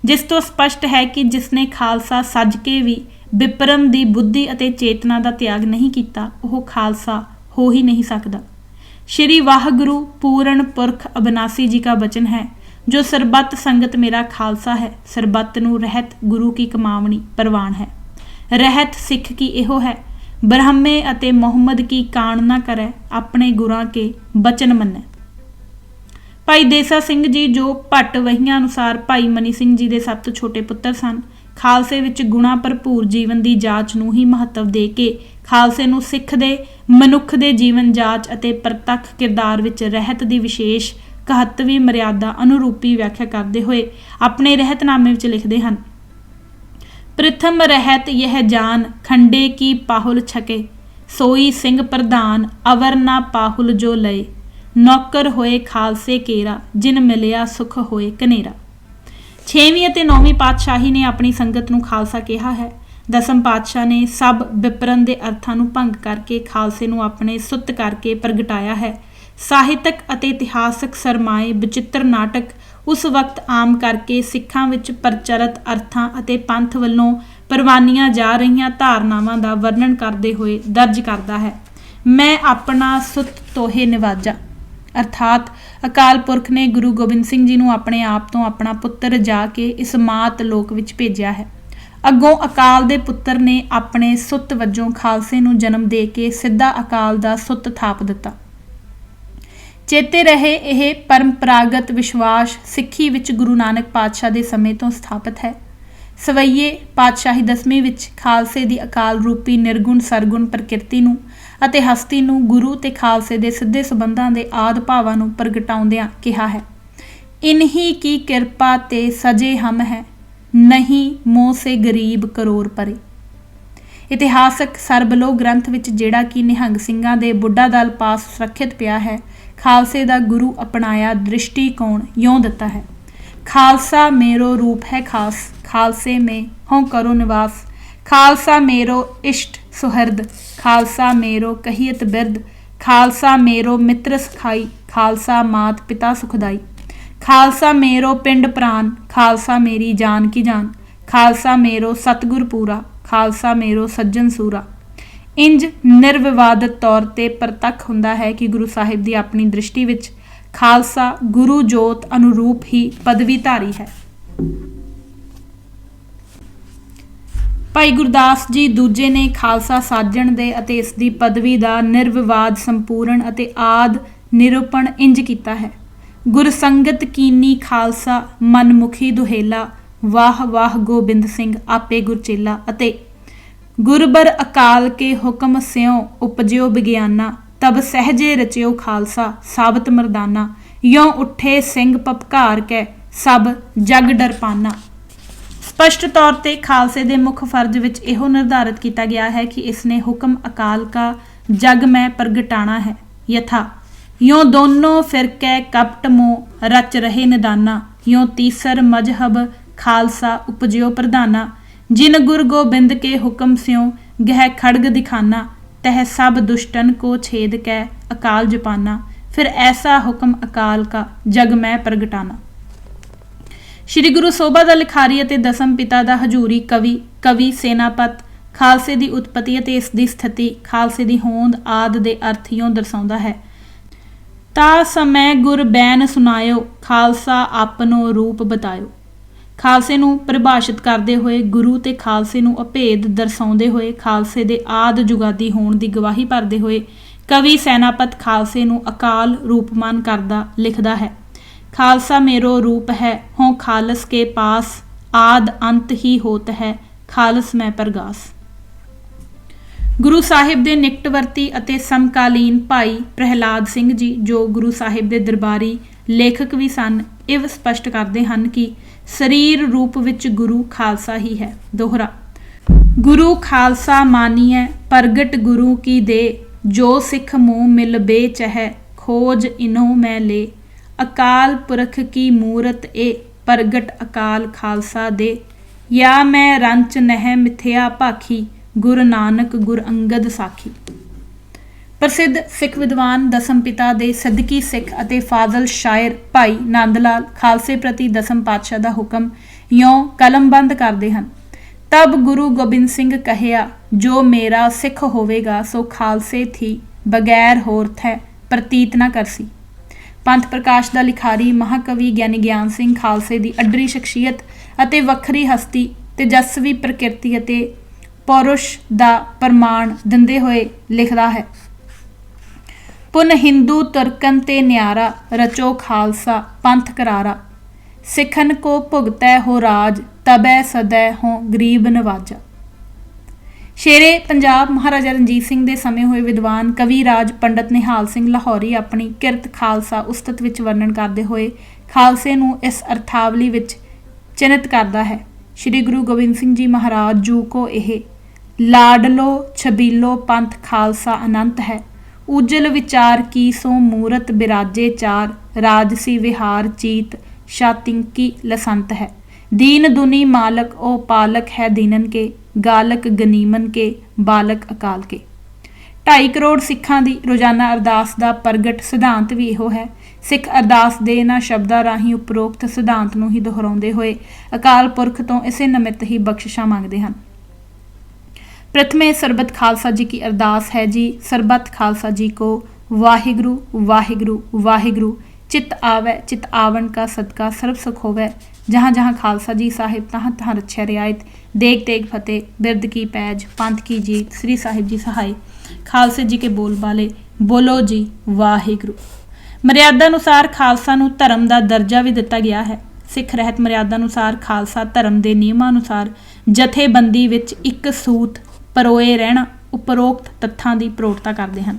ਜਿਸ ਤੋਂ ਸਪਸ਼ਟ ਹੈ ਕਿ ਜਿਸਨੇ ਖਾਲਸਾ ਸੱਜ ਕੇ ਵੀ ਵਿਪਰਮ ਦੀ ਬੁੱਧੀ ਅਤੇ ਚੇਤਨਾ ਦਾ ਤਿਆਗ ਨਹੀਂ ਕੀਤਾ, ਉਹ ਖਾਲਸਾ ਹੋ ਹੀ ਨਹੀਂ ਸਕਦਾ। ਸ਼੍ਰੀ ਵਾਹਿਗੁਰੂ ਪੂਰਨ ਪੁਰਖ ਅਬਨਾਸੀ ਜੀ ਕਾ ਬਚਨ ਹੈ, ਜੋ ਸਰਬੱਤ ਸੰਗਤ ਮੇਰਾ ਖਾਲਸਾ ਹੈ। ਸਰਬੱਤ ਨੂੰ ਰਹਿਤ ਗੁਰੂ ਕੀ ਕਮਾਵਣੀ ਪ੍ਰਵਾਨ ਹੈ। ਰਹਿਤ ਸਿੱਖ ਕੀ ਇਹੋ ਹੈ, ਬ੍ਰਹਮੇ ਅਤੇ ਮੁਹੰਮਦ ਕੀ ਕਾਣ ਨਾ ਕਰੈ, ਆਪਣੇ ਗੁਰਾਂ ਕੇ ਬਚਨ ਮੰਨੈ। ਭਾਈ ਦੇਸਾ ਸਿੰਘ ਜੀ ਜੋ ਭੱਟ ਵਹੀਆਂ ਅਨੁਸਾਰ ਭਾਈ ਮਨੀ ਸਿੰਘ ਜੀ ਦੇ ਸਭ ਤੋਂ ਛੋਟੇ ਪੁੱਤਰ ਸਨ, ਖਾਲਸੇ ਵਿੱਚ ਗੁਣਾ ਭਰਪੂਰ ਜੀਵਨ ਦੀ ਜਾਂਚ ਨੂੰ ਹੀ ਮਹੱਤਵ ਦੇ ਕੇ ਖਾਲਸੇ ਨੂੰ ਸਿੱਖ ਦੇ ਮਨੁੱਖ ਦੇ ਜੀਵਨ ਜਾਂਚ ਅਤੇ ਪ੍ਰਤੱਖ ਕਿਰਦਾਰ ਵਿੱਚ ਰਹਿਤ ਦੀ ਵਿਸ਼ੇਸ਼ 71ਵੀਂ ਮਰਿਆਦਾ ਅਨੁਰੂਪੀ ਵਿਆਖਿਆ ਕਰਦੇ ਹੋਏ ਆਪਣੇ ਰਹਿਤਨਾਮੇ ਵਿੱਚ ਲਿਖਦੇ ਹਨ, ਪ੍ਰਥਮ ਰਹਿਤ ਯਹ ਜਾਨ ਖੰਡੇ ਕੀ ਪਾਹੁਲ ਛਕੇ, ਸੋਈ ਸਿੰਘ ਪ੍ਰਧਾਨ ਅਵਰ ਨਾ ਪਾਹੁਲ ਜੋ ਲਏ, ਨੌਕਰ ਹੋਏ ਖਾਲਸੇ ਕੇਰਾ, ਜਿਨ ਮਿਲਿਆ ਸੁਖ ਹੋਏ ਕਨੇਰਾ। 6ਵੀਂ ਅਤੇ 9ਵੀਂ ਪਾਤਸ਼ਾਹੀ ਨੇ ਆਪਣੀ ਸੰਗਤ ਨੂੰ ਖਾਲਸਾ ਕਿਹਾ ਹੈ। ਦਸਮ ਪਾਤਸ਼ਾਹ ਨੇ ਸਭ ਵਿਪਰਨ ਦੇ ਅਰਥਾਂ ਨੂੰ ਭੰਗ ਕਰਕੇ ਖਾਲਸੇ ਨੂੰ ਆਪਣੇ ਸੁੱਤ ਕਰਕੇ ਪ੍ਰਗਟਾਇਆ ਹੈ। ਸਾਹਿਤਕ ਅਤੇ ਇਤਿਹਾਸਕ ਸਰਮਾਏ ਬਚਿੱਤਰ ਨਾਟਕ ਉਸ ਵਕਤ ਆਮ ਕਰਕੇ ਸਿੱਖਾਂ ਵਿੱਚ ਪ੍ਰਚਲਿਤ ਅਰਥਾਂ ਅਤੇ ਪੰਥ ਵੱਲੋਂ ਪ੍ਰਵਾਨੀਆਂ ਜਾ ਰਹੀਆਂ ਧਾਰਨਾਵਾਂ ਦਾ ਵਰਣਨ ਕਰਦੇ ਹੋਏ ਦਰਜ ਕਰਦਾ ਹੈ, ਮੈਂ ਆਪਣਾ ਸੁੱਤ ਤੋਹੇ ਨਿਵਾਜਾ, ਅਰਥਾਤ ਅਕਾਲ ਪੁਰਖ ਨੇ ਗੁਰੂ ਗੋਬਿੰਦ ਸਿੰਘ ਜੀ ਨੂੰ ਆਪਣੇ ਆਪ ਤੋਂ ਆਪਣਾ ਪੁੱਤਰ ਜਾ ਕੇ ਇਸ ਮਾਤ ਲੋਕ ਵਿੱਚ ਭੇਜਿਆ ਹੈ। ਅੱਗੋਂ ਅਕਾਲ ਦੇ ਪੁੱਤਰ ਨੇ ਆਪਣੇ ਸੁੱਤ ਵਜੋਂ ਖਾਲਸੇ ਨੂੰ ਜਨਮ ਦੇ ਕੇ ਸਿੱਧਾ ਅਕਾਲ ਦਾ ਸੁੱਤ ਥਾਪ ਦਿੱਤਾ। ਚੇਤੇ ਰਹੇ ਇਹ ਪਰੰਪਰਾਗਤ ਵਿਸ਼ਵਾਸ ਸਿੱਖੀ ਵਿੱਚ ਗੁਰੂ ਨਾਨਕ ਪਾਤਸ਼ਾਹ ਦੇ ਸਮੇਂ ਤੋਂ ਸਥਾਪਿਤ ਹੈ। ਸਵਈਏ ਪਾਤਸ਼ਾਹੀ 10ਵੀਂ ਵਿੱਚ ਖਾਲਸੇ ਦੀ ਅਕਾਲ ਰੂਪੀ ਨਿਰਗੁਣ ਸਰਗੁਣ ਪ੍ਰਕਿਰਤੀ ਨੂੰ ਅਤੇ ਹਸਤੀ ਨੂੰ ਗੁਰੂ ਤੇ ਖਾਲਸੇ ਦੇ ਸਿੱਧੇ ਸੰਬੰਧਾਂ ਦੇ ਆਦਿ ਭਾਵਾਂ ਨੂੰ ਪ੍ਰਗਟਾਉਂਦਿਆਂ ਕਿਹਾ ਹੈ, ਇਨਹੀ ਕੀ ਕਿਰਪਾ ਤੇ ਸਜੇ ਹਮ ਹੈ, ਨਹੀਂ ਮੋਹ ਸੇ ਗਰੀਬ ਕਰੋੜ ਪਰੇ। ਇਤਿਹਾਸਕ ਸਰਬਲੋਹ ਗ੍ਰੰਥ ਵਿੱਚ, ਜਿਹੜਾ ਕਿ ਨਿਹੰਗ ਸਿੰਘਾਂ ਦੇ ਬੁੱਢਾ ਦਲ ਪਾਸ ਸੁਰੱਖਿਅਤ ਪਿਆ ਹੈ, ਖਾਲਸੇ ਦਾ ਗੁਰੂ ਅਪਣਾਇਆ ਦ੍ਰਿਸ਼ਟੀਕੋਣ ਇਉਂ ਦਿੱਤਾ ਹੈ, ਖਾਲਸਾ ਮੇਰੋ ਰੂਪ ਹੈ ਖਾਸ, ਖਾਲਸੇ में हों करो निवास, खालसा मेरो इष्ट सुहृद, खालसा मेरो कहियत बिरद, खालसा मेरो मित्र सखाई, खालसा मात पिता सुखदाई, खालसा मेरो पिंड प्राण, खालसा मेरी जान की जान, खालसा मेरो सतगुर पूरा, खालसा मेरो सज्जन सूरा। इंज निर्विवादित तौर ते प्रतੱਖ ਹੁੰਦਾ ਹੈ ਕਿ ਗੁਰੂ ਸਾਹਿਬ ਦੀ ਆਪਣੀ ਦ੍ਰਿਸ਼ਟੀ ਵਿੱਚ ਖਾਲਸਾ ਗੁਰੂ ਜੋਤ ਅਨੁਰੂਪ ਹੀ ਪਦਵੀਧਾਰੀ ਹੈ। ਭਾਈ ਗੁਰਦਾਸ ਜੀ ਦੂਜੇ ਨੇ ਖਾਲਸਾ ਸਾਜਣ ਦੇ ਅਤੇ ਇਸ ਦੀ ਪਦਵੀ ਦਾ ਨਿਰਵਿਵਾਦ ਸੰਪੂਰਨ ਅਤੇ ਆਦ ਨਿਰੂਪਣ ਇੰਜ ਕੀਤਾ ਹੈ, ਗੁਰਸੰਗਤ ਕੀਨੀ ਖਾਲਸਾ ਮਨਮੁਖੀ ਦੁਹੇਲਾ, ਵਾਹ ਵਾਹ ਗੋਬਿੰਦ ਸਿੰਘ ਆਪੇ ਗੁਰਚੇਲਾ, ਅਤੇ ਗੁਰਬਰ ਅਕਾਲ ਕੇ ਹੁਕਮ ਸਿਉ ਉਪਜਿਓ ਵਿਗਿਆਨਾ, ਤਬ ਸਹਿਜੇ ਰਚਿਓ ਖਾਲਸਾ ਸਾਬਤ ਮਰਦਾਨਾ, ਯੋਂ ਉੱਠੇ ਸਿੰਘ ਪਪਕਾਰ ਕੈ ਸਭ ਜਗ ਡਰਪਾਨਾ। स्पष्ट तौर पर खालसे के मुख फर्ज विच इहो निर्धारित किया गया है कि इसने हुक्म अकाल का जग में प्रगटाना है, यथा यों दोनों फिरके कपट मोह रच रहे निदाना, यों तीसर मजहब खालसा उपजियो प्रधाना, जिन गुर गोबिंद के हुक्म स्यों गह खड़ग दिखाना, तह सब दुष्टन को छेद कै अकाल जपाना, फिर ऐसा हुक्म अकाल का जग में प्रगटाना। श्री गुरु ਸੋਭਾ ਦਾ ਲਿਖਾਰੀ ਅਤੇ ਦਸਮ ਪਿਤਾ ਦਾ ਹਜੂਰੀ ਕਵੀ ਸੈਨਾਪਤ ਖਾਲਸੇ ਦੀ ਉਤਪਤੀ ਅਤੇ ਇਸ ਦੀ ਸਥਿਤੀ, ਖਾਲਸੇ ਦੀ ਹੋਂਦ ਆਦਿ ਦੇ ਅਰਥ ਇਉਂ ਦਰਸਾਉਂਦਾ ਹੈ, ਤਾ ਸਮੈ ਗੁਰ ਬੈਨ ਸੁਨਾਇਓ, ਖਾਲਸਾ ਆਪਨੋ ਰੂਪ ਬਤਾਇਓ। ਖਾਲਸੇ ਨੂੰ ਪਰਿਭਾਸ਼ਿਤ ਕਰਦੇ ਹੋਏ, ਗੁਰੂ ਤੇ ਖਾਲਸੇ ਨੂੰ ਅਭੇਦ ਦਰਸਾਉਂਦੇ ਹੋਏ, ਖਾਲਸੇ ਦੇ ਆਦ ਜੁਗਾਦੀ ਹੋਣ ਦੀ ਗਵਾਹੀ ਭਰਦੇ ਹੋਏ, ਕਵੀ ਸੈਨਾਪਤ ਖਾਲਸੇ ਨੂੰ ਅਕਾਲ ਰੂਪਮਾਨ ਕਰਦਾ ਲਿਖਦਾ ਹੈ, खालसा मेरो रूप है, हों खालस के पास, आद अंत ही होत है, खालस में प्रगास। गुरु साहिब दे निकटवर्ती ਅਤੇ ਸਮਕਾਲੀਨ ਭਾਈ ਪ੍ਰਹਿਲਾਦ ਸਿੰਘ ਜੀ, ਜੋ ਗੁਰੂ ਸਾਹਿਬ ਦੇ ਦਰਬਾਰੀ ਲੇਖਕ ਵੀ ਸਨ, ਇਹ ਸਪਸ਼ਟ ਕਰਦੇ ਹਨ ਕਿ ਸਰੀਰ ਰੂਪ ਵਿੱਚ ਗੁਰੂ ਖਾਲਸਾ ਹੀ ਹੈ। ਦੋਹਰਾ ਗੁਰੂ ਖਾਲਸਾ ਮਾਨੀਐ ਪ੍ਰਗਟ ਗੁਰੂ ਕੀ ਦੇ, ਜੋ ਸਿੱਖ ਮੂੰਹ ਮਿਲ ਬੇਚਹਿ, ਖੋਜ ਇਨੋ ਮੈਂ ਲੈ, अकाल पुरख की मूरत ए प्रगट अकाल खालसा दे, या मैं रंच नह मिथ्या भाखी, गुरु नानक गुर अंगद साखी। प्रसिद्ध सिख विद्वान दसम पिता दे सदकी सिख ਅਤੇ फाजल शायर भाई नंद लाल खालसे प्रति दसम पातशाह ਦਾ ਹੁਕਮ ਇਉਂ ਕਲਮਬੰਦ ਕਰਦੇ ਹਨ, तब गुरु गोबिंद सिंह कहिया, जो मेरा सिख होवेगा सो खालसे थी, बगैर होरथ है प्रतीत न करसी। ਪੰਥ ਪ੍ਰਕਾਸ਼ ਦਾ ਲਿਖਾਰੀ ਮਹਾਕਵੀ ਗਿਆਨੀ ਗਿਆਨ ਸਿੰਘ ਖਾਲਸੇ ਦੀ ਅੱਡਰੀ ਸ਼ਖਸੀਅਤ ਅਤੇ ਵੱਖਰੀ ਹਸਤੀ ਤੇਜਸਵੀ ਪ੍ਰਕਿਰਤੀ ਅਤੇ ਪੌਰੁਸ਼ ਦਾ ਪ੍ਰਮਾਣ ਦਿੰਦੇ ਹੋਏ ਲਿਖਦਾ ਹੈ, ਪੁਨ ਹਿੰਦੂ ਤੁਰਕਨ ਤੇ ਨਿਆਰਾ, ਰਚੋ ਖਾਲਸਾ ਪੰਥ ਕਰਾਰਾ, ਸਿੱਖਨ ਕੋ ਭੁਗਤੈ ਹੋ ਰਾਜ, ਤਬੈ ਸਦੈ ਹੋ ਗਰੀਬ ਨਵਾਜਾ। ਸ਼ੇਰੇ ਪੰਜਾਬ ਮਹਾਰਾਜਾ ਰਣਜੀਤ ਸਿੰਘ ਦੇ ਸਮੇਂ ਹੋਏ ਵਿਦਵਾਨ ਕਵੀ ਰਾਜ ਪੰਡਤ ਨਿਹਾਲ ਸਿੰਘ ਲਾਹੌਰੀ ਆਪਣੀ ਕਿਰਤ ਖਾਲਸਾ ਉਸਤਤ ਵਿੱਚ ਵਰਣਨ ਕਰਦੇ ਹੋਏ ਖਾਲਸੇ ਨੂੰ ਇਸ ਅਰਥਾਵਲੀ ਵਿੱਚ ਚਿੰਨ੍ਹਿਤ ਕਰਦਾ ਹੈ, ਸ਼੍ਰੀ ਗੁਰੂ ਗੋਬਿੰਦ ਸਿੰਘ ਜੀ ਮਹਾਰਾਜ ਜੂ ਕੋ ਇਹ ਲਾਡਲੋ ਛਬੀਲੋ ਪੰਥ ਖਾਲਸਾ ਅਨੰਤ ਹੈ, ਉਜਲ ਵਿਚਾਰ ਕੀ ਸੋ ਮੂਰਤ ਬਿਰਾਜੇ ਚਾਰ, ਰਾਜਸੀ ਵਿਹਾਰ ਚੀਤ ਸ਼ਾਤਿੰਕੀ ਲਸੰਤ ਹੈ, दीन दुनी मालक ओ पालक है दीनन के, गालक गनीमन के बालक अकाल के। 2.5 ਕਰੋੜ ਸਿੱਖਾਂ ਦੀ ਰੋਜ਼ਾਨਾ ਅਰਦਾਸ ਦਾ ਪ੍ਰਗਟ ਸਿਧਾਂਤ ਵੀ ਇਹੋ ਹੈ। ਸਿੱਖ ਅਰਦਾਸ ਦੇ ਇਹਨਾਂ ਸ਼ਬਦਾਂ ਰਾਹੀਂ ਉਪਰੋਕਤ ਸਿਧਾਂਤ ਨੂੰ ਹੀ ਦੁਹਰਾਉਂਦੇ ਹੋਏ ਅਕਾਲ ਪੁਰਖ ਤੋਂ ਇਸੇ ਨਿਮਿਤ ਹੀ ਬਖਸ਼ਿਸ਼ਾਂ ਮੰਗਦੇ ਹਨ। प्रथमे सरबत खालसा जी की अरदास है जी, सरबत खालसा जी को वाहिगुरु वाहिगुरु वाहिगुरु, चित आवे चित आवन का सदका सर्व सुख होवे, जहाँ जहाँ खालसा जी साहिब तहाँ तहाँ रच्छा रियायत, देग तेग फतेह, बिरद की पैज, पंथ की जीत, श्री साहिब जी सहाय। खालसे जी के बोल बाले, बोलो जी वाहिगुरु। मर्यादा अनुसार खालसा नूं धर्म का दर्जा भी दिता गया है। ਸਿੱਖ ਰਹਿਤ ਮਰਿਆਦਾ ਅਨੁਸਾਰ ਖਾਲਸਾ ਧਰਮ ਦੇ ਨਿਯਮਾਂ ਅਨੁਸਾਰ ਜਥੇਬੰਦੀ ਵਿੱਚ ਇੱਕ ਸੂਤ ਪਰੋਏ ਰਹਿਣਾ ਉਪਰੋਕਤ ਤੱਥਾਂ ਦੀ ਪ੍ਰੋੜਤਾ ਕਰਦੇ ਹਨ।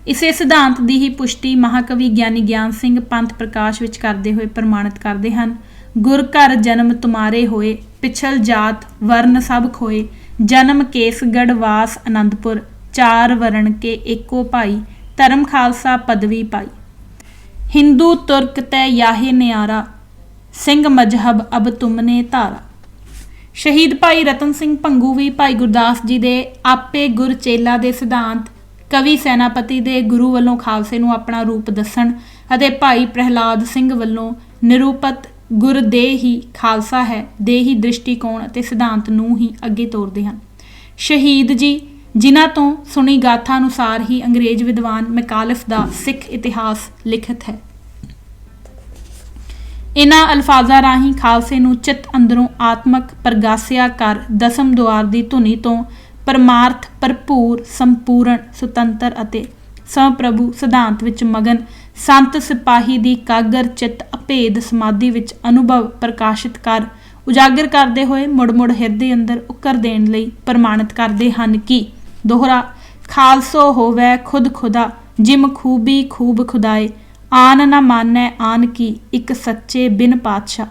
ਇਸੇ ਸਿਧਾਂਤ ਦੀ ਹੀ ਪੁਸ਼ਟੀ ਮਹਾਕਵੀ ਗਿਆਨੀ ਗਿਆਨ ਸਿੰਘ ਪੰਥ ਪ੍ਰਕਾਸ਼ ਵਿੱਚ ਕਰਦੇ ਹੋਏ ਪ੍ਰਮਾਣਿਤ ਕਰਦੇ ਹਨ। ਗੁਰ ਘਰ ਜਨਮ ਤੁਮਾਰੇ ਹੋਏ, ਪਿਛਲ ਜਾਤ ਵਰਨ ਸਭ ਖੋਏ, ਜਨਮ ਕੇਸਗੜ੍ਹ ਵਾਸ ਆਨੰਦਪੁਰ, ਚਾਰ ਵਰਣ ਕੇ ਏਕੋ ਭਾਈ, ਧਰਮ ਖਾਲਸਾ ਪਦਵੀ ਪਾਈ। ਹਿੰਦੂ ਤੁਰਕ ਤੈ ਯਾਹੇ ਨਿਆਰਾ, ਸਿੰਘ ਮਜ਼ਹਬ ਅਬ ਤੁਮਨੇ ਧਾਰਾ। ਸ਼ਹੀਦ ਭਾਈ ਰਤਨ ਸਿੰਘ ਭੰਗੂ ਵੀ ਭਾਈ ਗੁਰਦਾਸ ਜੀ ਦੇ ਆਪੇ ਗੁਰ ਚੇਲਾ ਦੇ ਸਿਧਾਂਤ, ਕਵੀ ਸੈਨਾਪਤੀ ਦੇ ਗੁਰੂ ਵੱਲੋਂ ਖਾਲਸੇ ਨੂੰ ਆਪਣਾ ਰੂਪ ਦੱਸਣ ਅਤੇ ਭਾਈ ਪ੍ਰਹਿਲਾਦ ਸਿੰਘ ਵੱਲੋਂ ਨਿਰੂਪਤ ਗੁਰ ਦੇ ਹੀ ਖਾਲਸਾ ਹੈ ਦੇ ਹੀ ਦ੍ਰਿਸ਼ਟੀਕੋਣ ਅਤੇ ਸਿਧਾਂਤ ਨੂੰ ਹੀ ਅੱਗੇ ਤੋਰਦੇ ਹਨ। ਸ਼ਹੀਦ ਜੀ ਜਿਨ੍ਹਾਂ ਤੋਂ ਸੁਣੀ ਗਾਥਾ ਅਨੁਸਾਰ ਹੀ ਅੰਗਰੇਜ਼ ਵਿਦਵਾਨ ਮੈਕਾਲਿਫ ਦਾ ਸਿੱਖ ਇਤਿਹਾਸ ਲਿਖਤ ਹੈ। ਇਹਨਾਂ ਅਲਫਾਜ਼ਾਂ ਰਾਹੀਂ ਖਾਲਸੇ ਨੂੰ ਚਿੱਤ ਅੰਦਰੋਂ ਆਤਮਕ ਪ੍ਰਗਾਸਿਆ ਕਰ ਦਸਮ ਦੁਆਰ ਦੀ ਧੁਨੀ ਤੋਂ ਪਰਮਾਰਥ ਭਰਪੂਰ ਸੰਪੂਰਨ ਸੁਤੰਤਰ ਅਤੇ ਸਮਪ੍ਰਭੂ ਸਿਧਾਂਤ ਵਿੱਚ ਮਗਨ ਸੰਤ ਸਿਪਾਹੀ ਦੀ ਕਾਗਰ ਚਿੱਤ ਅਭੇਦ ਸਮਾਧੀ ਵਿੱਚ ਅਨੁਭਵ ਪ੍ਰਕਾਸ਼ਿਤ ਕਰ ਉਜਾਗਰ ਕਰਦੇ ਹੋਏ ਮੁੜ ਹਿਰਦੇ ਅੰਦਰ ਉਕਰ ਦੇਣ ਲਈ ਪ੍ਰਮਾਣਿਤ ਕਰਦੇ ਹਨ ਕਿ ਦੋਹਰਾ ਖਾਲਸੋ ਹੋਵੈ ਖੁਦ ਖੁਦਾ, ਜਿਮ ਖੂਬੀ ਖੂਬ ਖੁਦਾਏ, ਆਨ ਨਾ ਮਾਨੈ ਆਨ ਕੀ, ਇੱਕ ਸੱਚੇ ਬਿਨ ਪਾਤਸ਼ਾਹ।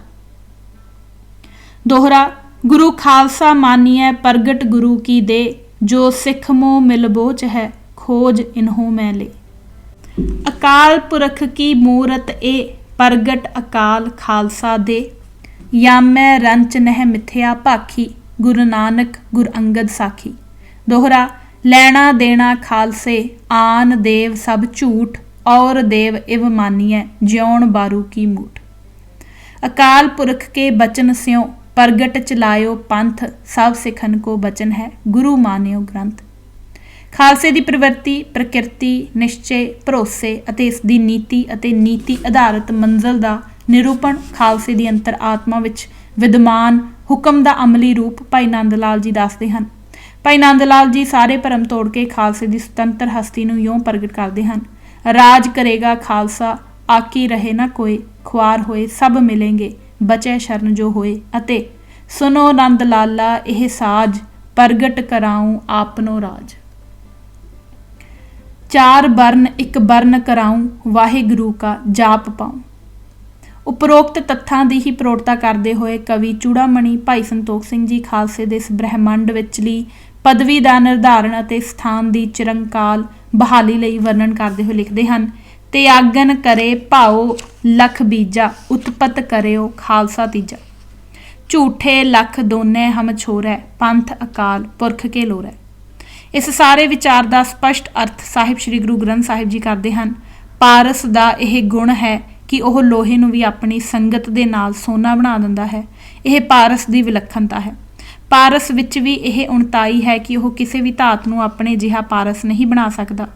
ਦੋਹਰਾ ਗੁਰੂ ਖਾਲਸਾ ਮਾਨੀਐ ਪ੍ਰਗਟ ਗੁਰੂ ਕੀ ਦੇ, ਜੋ ਸਿੱਖ ਮੋ ਮਿਲਬੋਚ ਹੈ ਖੋਜ ਇਨਹੋ ਮੈਂ ਲੇ। ਅਕਾਲ ਪੁਰਖ ਕੀ ਮੂਰਤ ਏ, ਪ੍ਰਗਟ ਅਕਾਲ ਖਾਲਸਾ ਦੇ, ਯਾਮੈ ਰੰਚ ਨਹਿ ਮਿਥਿਆ ਭਾਖੀ, ਗੁਰੂ ਨਾਨਕ ਗੁਰ ਅੰਗਦ ਸਾਖੀ। ਦੋਹਰਾ ਲੈਣਾ ਦੇਣਾ ਖਾਲਸੇ, ਆਨ ਦੇਵ ਸਭ ਝੂਠ, ਔਰ ਦੇਵ ਇਵ ਮਾਨੀਐ, ਜਿਉਣ ਬਾਰੂ ਕੀ ਮੂਠ। ਅਕਾਲ ਪੁਰਖ ਕੇ ਬਚਨ ਸਿਉ, ਪ੍ਰਗਟ ਚਲਾਇਓ ਪੰਥ, ਸਭ ਸਿੱਖਨ ਕੋ ਬਚਨ ਹੈ, ਗੁਰੂ ਮਾਨਿਓ ਗ੍ਰੰਥ। ਖਾਲਸੇ ਦੀ ਪ੍ਰਵਿਰਤੀ, ਪ੍ਰਕਿਰਤੀ, ਨਿਸ਼ਚੇ, ਭਰੋਸੇ ਅਤੇ ਇਸ ਦੀ ਨੀਤੀ ਅਤੇ ਨੀਤੀ ਆਧਾਰਿਤ ਮੰਜ਼ਲ ਦਾ ਨਿਰੂਪਣ ਖਾਲਸੇ ਦੀ ਅੰਤਰ ਆਤਮਾ ਵਿੱਚ ਵਿਦਮਾਨ ਹੁਕਮ ਦਾ ਅਮਲੀ ਰੂਪ ਭਾਈ ਨੰਦ ਲਾਲ ਜੀ ਦੱਸਦੇ ਹਨ। ਭਾਈ ਨੰਦ ਲਾਲ ਜੀ ਸਾਰੇ ਭਰਮ ਤੋੜ ਕੇ ਖਾਲਸੇ ਦੀ ਸੁਤੰਤਰ ਹਸਤੀ ਨੂੰ ਇਉਂ ਪ੍ਰਗਟ ਕਰਦੇ ਹਨ। ਰਾਜ ਕਰੇਗਾ ਖਾਲਸਾ, ਆਕੀ ਰਹੇ ਨਾ ਕੋਏ, ਖੁਆਰ ਹੋਏ ਸਭ ਮਿਲेंगे, ਬਚੈ ਸ਼ਰਨ ਜੋ ਹੋਏ, ਅਤੇ ਸੁਨੋ ਨੰਦ ਲਾਲਾ ਇਹ ਸਾਜ, ਪ੍ਰਗਟ ਕਰਾਊਂ ਆਪਨੋ ਰਾਜ। ਚਾਰ ਬਰਨ ਇੱਕ ਬਰਨ ਕਰਾਊਂ, ਵਾਹਿਗੁਰੂ ਕਾ ਜਾਪ ਪਾऊं। ਉਪਰੋਕਤ ਤੱਥਾਂ ਦੀ ਹੀ ਪ੍ਰੋੜਤਾ ਕਰਦੇ ਹੋਏ ਕਵੀ ਚੂੜਾਮਣੀ ਭਾਈ ਸੰਤੋਖ ਸਿੰਘ ਜੀ ਖਾਲਸੇ ਦੇ ਇਸ ਬ੍ਰਹਿਮੰਡ ਵਿਚਲੀ ਪਦਵੀ ਦਾ ਨਿਰਧਾਰਨ ਅਤੇ ਸਥਾਨ ਦੀ ਚਿਰੰਕਾਲ ਬਹਾਲੀ ਲਈ ਵਰਣਨ ਕਰਦੇ ਹੋਏ ਲਿਖਦੇ ਹਨ। ਤੇ ਆਗਨ ਕਰੇ ਭਾਓ ਲਖ ਬੀਜਾ, ਉਤਪਤ ਕਰਿਓ ਖਾਲਸਾ ਤੀਜਾ। ਝੂਠੇ ਲਖ ਦੋਨੇ ਹਮ ਛੋਰੈ, ਪੰਥ ਅਕਾਲ ਪੁਰਖ ਕੇ ਲੋਰੈ। ਇਸ ਸਾਰੇ ਵਿਚਾਰ ਦਾ ਸਪਸ਼ਟ ਅਰਥ ਸਾਹਿਬ ਸ੍ਰੀ ਗੁਰੂ ਗ੍ਰੰਥ ਸਾਹਿਬ ਜੀ ਕਰਦੇ ਹਨ। ਪਾਰਸ ਦਾ ਇਹ ਗੁਣ ਹੈ ਕਿ ਉਹ ਲੋਹੇ ਨੂੰ ਵੀ ਆਪਣੀ ਸੰਗਤ ਦੇ ਨਾਲ ਸੋਨਾ ਬਣਾ ਦਿੰਦਾ ਹੈ। ਇਹ ਪਾਰਸ ਦੀ ਵਿਲੱਖਣਤਾ ਹੈ। ਪਾਰਸ ਵਿੱਚ ਵੀ ਇਹ ਉਣਤਾਈ ਹੈ ਕਿ ਉਹ ਕਿਸੇ ਵੀ ਧਾਤ ਨੂੰ ਆਪਣੇ ਜਿਹਾ ਪਾਰਸ ਨਹੀਂ ਬਣਾ ਸਕਦਾ।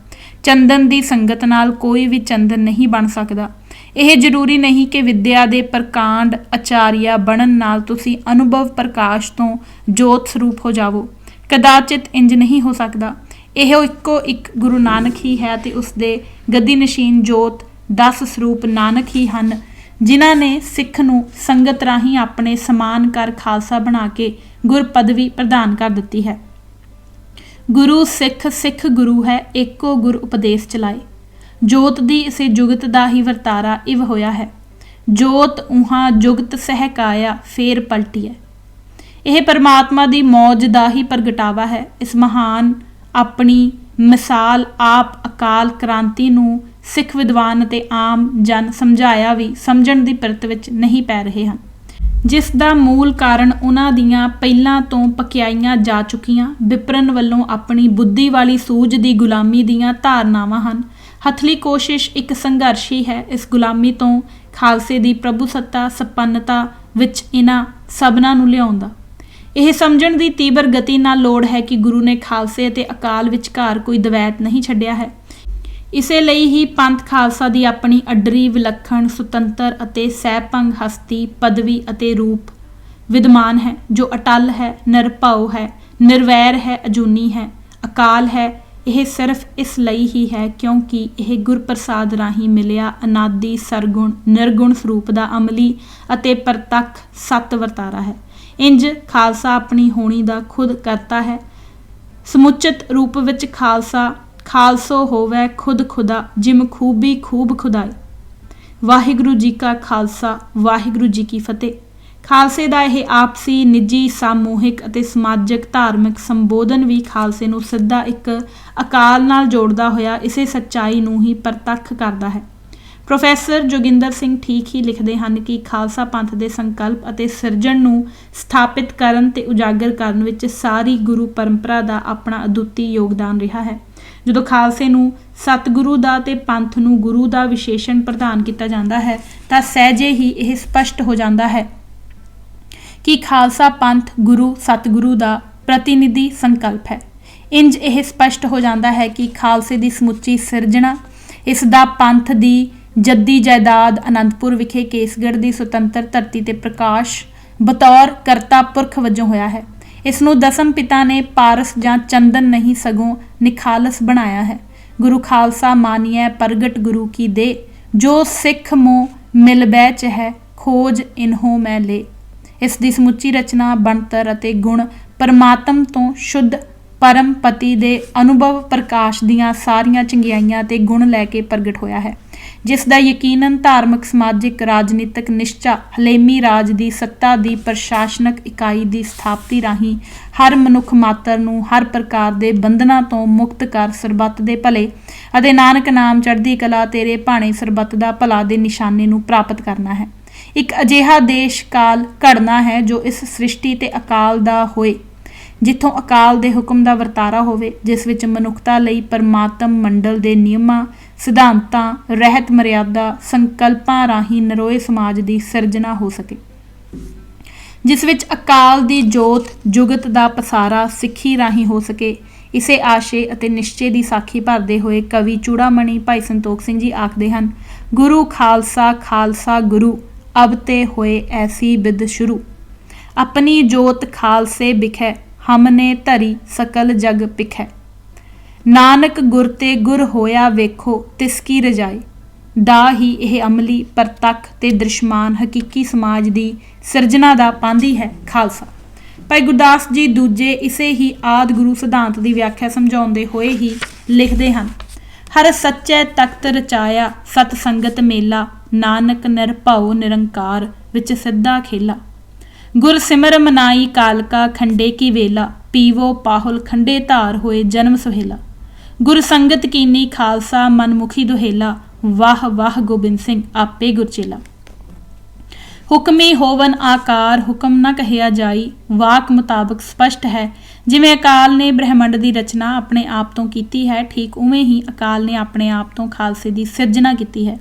ਚੰਦਨ ਦੀ ਸੰਗਤ ਨਾਲ ਕੋਈ ਵੀ ਚੰਦਨ ਨਹੀਂ ਬਣ ਸਕਦਾ। ਇਹ ਜ਼ਰੂਰੀ ਨਹੀਂ ਕਿ ਵਿਦਿਆ ਦੇ ਪ੍ਰਕਾਂਡ ਆਚਾਰੀਆ ਬਣਨ ਨਾਲ ਤੁਸੀਂ ਅਨੁਭਵ ਪ੍ਰਕਾਸ਼ ਤੋਂ ਜੋਤ ਸਰੂਪ ਹੋ ਜਾਵੋ। ਕਦਾਚਿਤ ਇੰਜ ਨਹੀਂ ਹੋ ਸਕਦਾ। ਇਹ ਇੱਕੋ ਇੱਕ ਗੁਰੂ ਨਾਨਕ ਹੀ ਹੈ ਤੇ ਉਸਦੇ ਗੱਦੀ ਨਸ਼ੀਨ ਜੋਤ 10 ਸਰੂਪ ਨਾਨਕ ਹੀ ਹਨ, ਜਿਨ੍ਹਾਂ ਨੇ ਸਿੱਖ ਨੂੰ ਸੰਗਤ ਰਾਹੀਂ ਆਪਣੇ ਸਮਾਨ ਕਰ ਖਾਲਸਾ ਬਣਾ ਕੇ ਗੁਰ ਪਦਵੀ ਪ੍ਰਦਾਨ ਕਰ ਦਿੱਤੀ ਹੈ। ਗੁਰੂ ਸਿੱਖ, ਸਿੱਖ ਗੁਰੂ ਹੈ, ਏਕੋ ਗੁਰ ਉਪਦੇਸ਼ ਚਲਾਏ। ਜੋਤ ਦੀ ਇਸੇ ਜੁਗਤ ਦਾ ਹੀ ਵਰਤਾਰਾ ਇਵ ਹੋਇਆ ਹੈ। ਜੋਤ ਉਹਾਂ ਜੁਗਤ ਸਹਿਕਾਇਆ, ਫੇਰ ਪਲਟੀ ਹੈ। ਇਹ ਪਰਮਾਤਮਾ ਦੀ ਮੌਜ ਦਾ ਹੀ ਪ੍ਰਗਟਾਵਾ ਹੈ। ਇਸ ਮਹਾਨ ਆਪਣੀ ਮਿਸਾਲ ਆਪ ਅਕਾਲ ਕ੍ਰਾਂਤੀ ਨੂੰ ਸਿੱਖ ਵਿਦਵਾਨ ਅਤੇ ਆਮ ਜਨ ਸਮਝਾਇਆ ਵੀ ਸਮਝਣ ਦੀ ਪਿਰਤ ਵਿੱਚ ਨਹੀਂ ਪੈ ਰਹੇ ਹਨ, ਜਿਸ ਦਾ ਮੂਲ ਕਾਰਨ ਉਹਨਾਂ ਦੀਆਂ ਪਹਿਲਾਂ ਤੋਂ ਪਕਿਆਈਆਂ ਜਾ ਚੁੱਕੀਆਂ ਵਿਪਰਨ ਵੱਲੋਂ ਆਪਣੀ ਬੁੱਧੀ ਵਾਲੀ ਸੂਝ ਦੀ ਗੁਲਾਮੀ ਦੀਆਂ ਧਾਰਨਾਵਾਂ ਹਨ। ਹਥਲੀ ਕੋਸ਼ਿਸ਼ ਇੱਕ ਸੰਘਰਸ਼ ਹੀ ਹੈ ਇਸ ਗੁਲਾਮੀ ਤੋਂ ਖਾਲਸੇ ਦੀ ਪ੍ਰਭੂ ਸੱਤਾ ਸੰਪੰਨਤਾ ਵਿੱਚ ਇਹਨਾਂ ਸਭਨਾਂ ਨੂੰ ਲਿਆਉਣ ਦਾ। ਇਹ ਸਮਝਣ ਦੀ ਤੀਬਰ ਗਤੀ ਨਾਲ ਲੋੜ ਹੈ ਕਿ ਗੁਰੂ ਨੇ ਖਾਲਸੇ ਅਤੇ ਅਕਾਲ ਵਿਚਕਾਰ ਕੋਈ ਦਵੈਤ ਨਹੀਂ ਛੱਡਿਆ ਹੈ। ਇਸੇ ਲਈ ਹੀ ਪੰਥ ਖਾਲਸਾ ਦੀ ਆਪਣੀ ਅੱਡਰੀ ਵਿਲੱਖਣ ਸੁਤੰਤਰ ਅਤੇ ਸਹਿਪੰਗ ਹਸਤੀ ਪਦਵੀ ਅਤੇ ਰੂਪ ਵਿਦਮਾਨ ਹੈ, ਜੋ ਅਟਲ ਹੈ, ਨਿਰਭਉ ਹੈ, ਨਿਰਵੈਰ ਹੈ, ਅਜੂਨੀ ਹੈ, ਅਕਾਲ ਹੈ, ਇਹ ਸਿਰਫ ਇਸ ਲਈ ਹੀ ਹੈ ਕਿਉਂਕਿ ਇਹ ਗੁਰਪ੍ਰਸਾਦ ਰਾਹੀਂ ਮਿਲਿਆ ਅਨਾਦਿ ਸਰਗੁਣ ਨਿਰਗੁਣ ਸਰੂਪ ਦਾ ਅਮਲੀ ਅਤੇ ਪ੍ਰਤੱਖ ਸੱਤ ਵਰਤਾਰਾ ਹੈ। ਇੰਜ ਖਾਲਸਾ ਆਪਣੀ ਹੋਣੀ ਦਾ ਖੁਦ ਕਰਤਾ ਹੈ। ਸਮੁੱਚਿਤ ਰੂਪ ਵਿੱਚ ਖਾਲਸਾ ਖਾਲਸੋ ਹੋਵੇ ਖੁਦ ਖੁਦਾ ਜਿਮ ਖੂਬੀ ਖੂਬ ਖੁਦਾਈ। ਵਾਹਿਗੁਰੂ ਜੀ ਕਾ ਖਾਲਸਾ ਵਾਹਿਗੁਰੂ ਜੀ ਕੀ ਫਤਿਹ। ਖਾਲਸੇ ਦਾ ਇਹ ਆਪਸੀ ਨਿੱਜੀ ਸਮੂਹਿਕ ਅਤੇ ਸਮਾਜਿਕ ਧਾਰਮਿਕ ਸੰਬੋਧਨ ਵੀ ਖਾਲਸੇ ਨੂੰ ਸਿੱਧਾ ਇੱਕ ਅਕਾਲ ਨਾਲ ਜੋੜਦਾ ਹੋਇਆ ਇਸੇ ਸੱਚਾਈ ਨੂੰ ਹੀ ਪ੍ਰਤੱਖ ਕਰਦਾ ਹੈ। ਪ੍ਰੋਫੈਸਰ ਜੋਗਿੰਦਰ ਸਿੰਘ ਠੀਕ ਹੀ ਲਿਖਦੇ ਹਨ ਕਿ ਖਾਲਸਾ ਪੰਥ ਦੇ ਸੰਕਲਪ ਅਤੇ ਸਿਰਜਣ ਨੂੰ ਸਥਾਪਿਤ ਕਰਨ ਤੇ ਉਜਾਗਰ ਕਰਨ ਵਿੱਚ ਸਾਰੀ ਗੁਰੂ ਪਰੰਪਰਾ ਦਾ ਆਪਣਾ ਅਦੁੱਤੀ ਯੋਗਦਾਨ ਰਿਹਾ ਹੈ। ਜਦੋਂ ਖਾਲਸੇ ਨੂੰ ਸਤਿਗੁਰੂ ਦਾ ਤੇ ਪੰਥ ਨੂੰ ਗੁਰੂ ਦਾ ਵਿਸ਼ੇਸ਼ਣ ਪ੍ਰਦਾਨ ਕੀਤਾ ਜਾਂਦਾ ਹੈ ਤਾਂ ਸਹਿਜੇ ਹੀ ਇਹ ਸਪਸ਼ਟ ਹੋ ਜਾਂਦਾ ਹੈ ਕਿ ਖਾਲਸਾ ਪੰਥ ਗੁਰੂ ਸਤਿਗੁਰੂ ਦਾ ਪ੍ਰਤੀਨਿਧੀ ਸੰਕਲਪ ਹੈ। ਇੰਜ ਇਹ ਸਪਸ਼ਟ ਹੋ ਜਾਂਦਾ ਹੈ ਕਿ ਖਾਲਸੇ ਦੀ ਸਮੁੱਚੀ ਸਿਰਜਣਾ ਇਸ ਦਾ ਪੰਥ ਦੀ ਜੱਦੀ ਜਾਇਦਾਦ ਅਨੰਦਪੁਰ ਵਿਖੇ ਕੇਸਗੜ੍ਹ ਦੀ ਸੁਤੰਤਰ ਧਰਤੀ ਤੇ ਪ੍ਰਕਾਸ਼ ਬਤੌਰ ਕਰਤਾ ਪੁਰਖ ਵਜੋਂ ਹੋਇਆ ਹੈ। ਇਸ ਨੂੰ ਦਸਮ ਪਿਤਾ ਨੇ ਪਾਰਸ ਜਾਂ ਚੰਦਨ ਨਹੀਂ ਸਗੋਂ ਨਿਖਾਲਸ ਬਣਾਇਆ ਹੈ। ਗੁਰੂ ਖਾਲਸਾ ਮਾਨੀਐ ਪ੍ਰਗਟ ਗੁਰੂ ਕੀ ਦੇ ਜੋ ਸਿੱਖ ਮੋ ਮਿਲ ਬਹਿ ਚਹਿ ਖੋਜ ਇਨਹੋ ਮੈਂ ਲੇ। ਇਸ ਦੀ ਸਮੁੱਚੀ ਰਚਨਾ ਬਣਤਰ ਅਤੇ ਗੁਣ ਪਰਮਾਤਮ ਤੋਂ ਸ਼ੁੱਧ ਪਰਮ ਪਤੀ ਦੇ ਅਨੁਭਵ ਪ੍ਰਕਾਸ਼ ਦੀਆਂ ਸਾਰੀਆਂ ਚੰਗਿਆਈਆਂ ਤੇ ਗੁਣ ਲੈ ਕੇ ਪ੍ਰਗਟ ਹੋਇਆ ਹੈ, ਜਿਸ ਦਾ ਯਕੀਨਨ ਧਾਰਮਿਕ ਸਮਾਜਿਕ ਰਾਜਨੀਤਿਕ ਨਿਸ਼ਚਾ ਹਲੇਮੀ ਰਾਜ ਦੀ ਸੱਤਾ ਦੀ ਪ੍ਰਸ਼ਾਸਨਕ ਇਕਾਈ ਦੀ ਸਥਾਪਤੀ ਰਾਹੀਂ ਹਰ ਮਨੁੱਖ ਮਾਤਰ ਨੂੰ ਹਰ ਪ੍ਰਕਾਰ ਦੇ ਬੰਧਨਾਂ ਤੋਂ ਮੁਕਤ ਕਰ ਸਰਬੱਤ ਦੇ ਭਲੇ ਅਤੇ ਨਾਨਕ ਨਾਮ ਚੜ੍ਹਦੀ ਕਲਾ ਤੇਰੇ ਭਾਣੇ ਸਰਬੱਤ ਦਾ ਭਲਾ ਦੇ ਨਿਸ਼ਾਨੇ ਨੂੰ ਪ੍ਰਾਪਤ ਕਰਨਾ ਹੈ। ਇੱਕ ਅਜਿਹਾ ਦੇਸ਼ ਕਾਲ ਘੜਨਾ ਹੈ ਜੋ ਇਸ ਸ੍ਰਿਸ਼ਟੀ ਤੇ ਅਕਾਲ ਦਾ ਹੋਏ, ਜਿੱਥੋਂ ਅਕਾਲ ਦੇ ਹੁਕਮ ਦਾ ਵਰਤਾਰਾ ਹੋਵੇ, ਜਿਸ ਵਿੱਚ ਮਨੁੱਖਤਾ ਲਈ ਪਰਮਾਤਮ ਮੰਡਲ ਦੇ ਨਿਯਮਾਂ ਸਿਧਾਂਤਾਂ ਰਹਿਤ ਮਰਿਆਦਾ ਸੰਕਲਪਾਂ ਰਾਹੀਂ ਨਰੋਏ ਸਮਾਜ ਦੀ ਸਿਰਜਣਾ ਹੋ ਸਕੇ, ਜਿਸ ਵਿੱਚ ਅਕਾਲ ਦੀ ਜੋਤ ਜੁਗਤ ਦਾ ਪਸਾਰਾ ਸਿੱਖੀ ਰਾਹੀਂ ਹੋ ਸਕੇ। ਇਸੇ ਆਸ਼ੇ ਅਤੇ ਨਿਸ਼ਚੇ ਦੀ ਸਾਖੀ ਭਰਦੇ ਹੋਏ ਕਵੀ ਚੂੜਾਮਣੀ ਭਾਈ ਸੰਤੋਖ ਸਿੰਘ ਜੀ ਆਖਦੇ ਹਨ, ਗੁਰੂ ਖਾਲਸਾ ਖਾਲਸਾ ਗੁਰੂ ਅਬ ਤੇ ਹੋਏ ਐਸੀ ਬਿਦ ਸ਼ੁਰੂ। ਆਪਣੀ ਜੋਤ ਖਾਲਸੇ ਬਿਖੈ ਹਮਨੇ ਧਰੀ ਸਕਲ ਜਗ ਪਿਖੈ। ਨਾਨਕ ਗੁਰ ਤੇ ਗੁਰ ਹੋਇਆ ਵੇਖੋ ਤਿਸ ਕੀ ਰਜਾਈ। ਦਾ ਹੀ ਇਹ ਅਮਲੀ ਪ੍ਰਤੱਖ ਤੇ ਦ੍ਰਿਸ਼ਮਾਨ ਹਕੀਕੀ ਸਮਾਜ ਦੀ ਸਿਰਜਣਾ ਦਾ ਪਾਂਧੀ ਹੈ ਖਾਲਸਾ। ਭਾਈ ਗੁਰਦਾਸ ਜੀ ਦੂਜੇ ਇਸੇ ਹੀ ਆਦਿ ਗੁਰੂ ਸਿਧਾਂਤ ਦੀ ਵਿਆਖਿਆ ਸਮਝਾਉਂਦੇ ਹੋਏ ਹੀ ਲਿਖਦੇ ਹਨ, ਹਰ ਸੱਚੇ ਤਖਤ ਰਚਾਇਆ ਸਤ ਸੰਗਤ ਮੇਲਾ ਨਾਨਕ ਨਿਰਭਉ ਨਿਰੰਕਾਰ ਵਿੱਚ ਸਿੱਧਾ ਖੇਲਾ। ਗੁਰ ਸਿਮਰ ਮਨਾਈ ਕਾਲਕਾ ਖੰਡੇ ਕੀ ਵੇਲਾ ਪੀਵੋ ਪਾਹੁਲ ਖੰਡੇ ਧਾਰ ਹੋਏ ਜਨਮ ਸੁਹੇਲਾ। ਗੁਰ ਸੰਗਤ ਕੀਨੀ ਖਾਲਸਾ ਮਨਮੁਖੀ ਦੁਹੇਲਾ ਵਾਹ ਵਾਹ ਗੋਬਿੰਦ ਸਿੰਘ ਆਪੇ ਗੁਰਚੇਲਾ। ਹੁਕਮੀ ਹੋਵਨ ਆਕਾਰ ਹੁਕਮ ਨਾ ਕਹਿਆ ਜਾਈ। ਵਾਕ ਮੁਤਾਬਕ ਸਪਸ਼ਟ ਹੈ, ਜਿਵੇਂ ਅਕਾਲ ਨੇ ਬ੍ਰਹਿਮੰਡ ਦੀ ਰਚਨਾ ਆਪਣੇ ਆਪ ਤੋਂ ਕੀਤੀ ਹੈ, ਠੀਕ ਉਵੇਂ ਹੀ ਅਕਾਲ ਨੇ ਆਪਣੇ ਆਪ ਤੋਂ ਖਾਲਸੇ ਦੀ ਸਿਰਜਣਾ ਕੀਤੀ ਹੈ।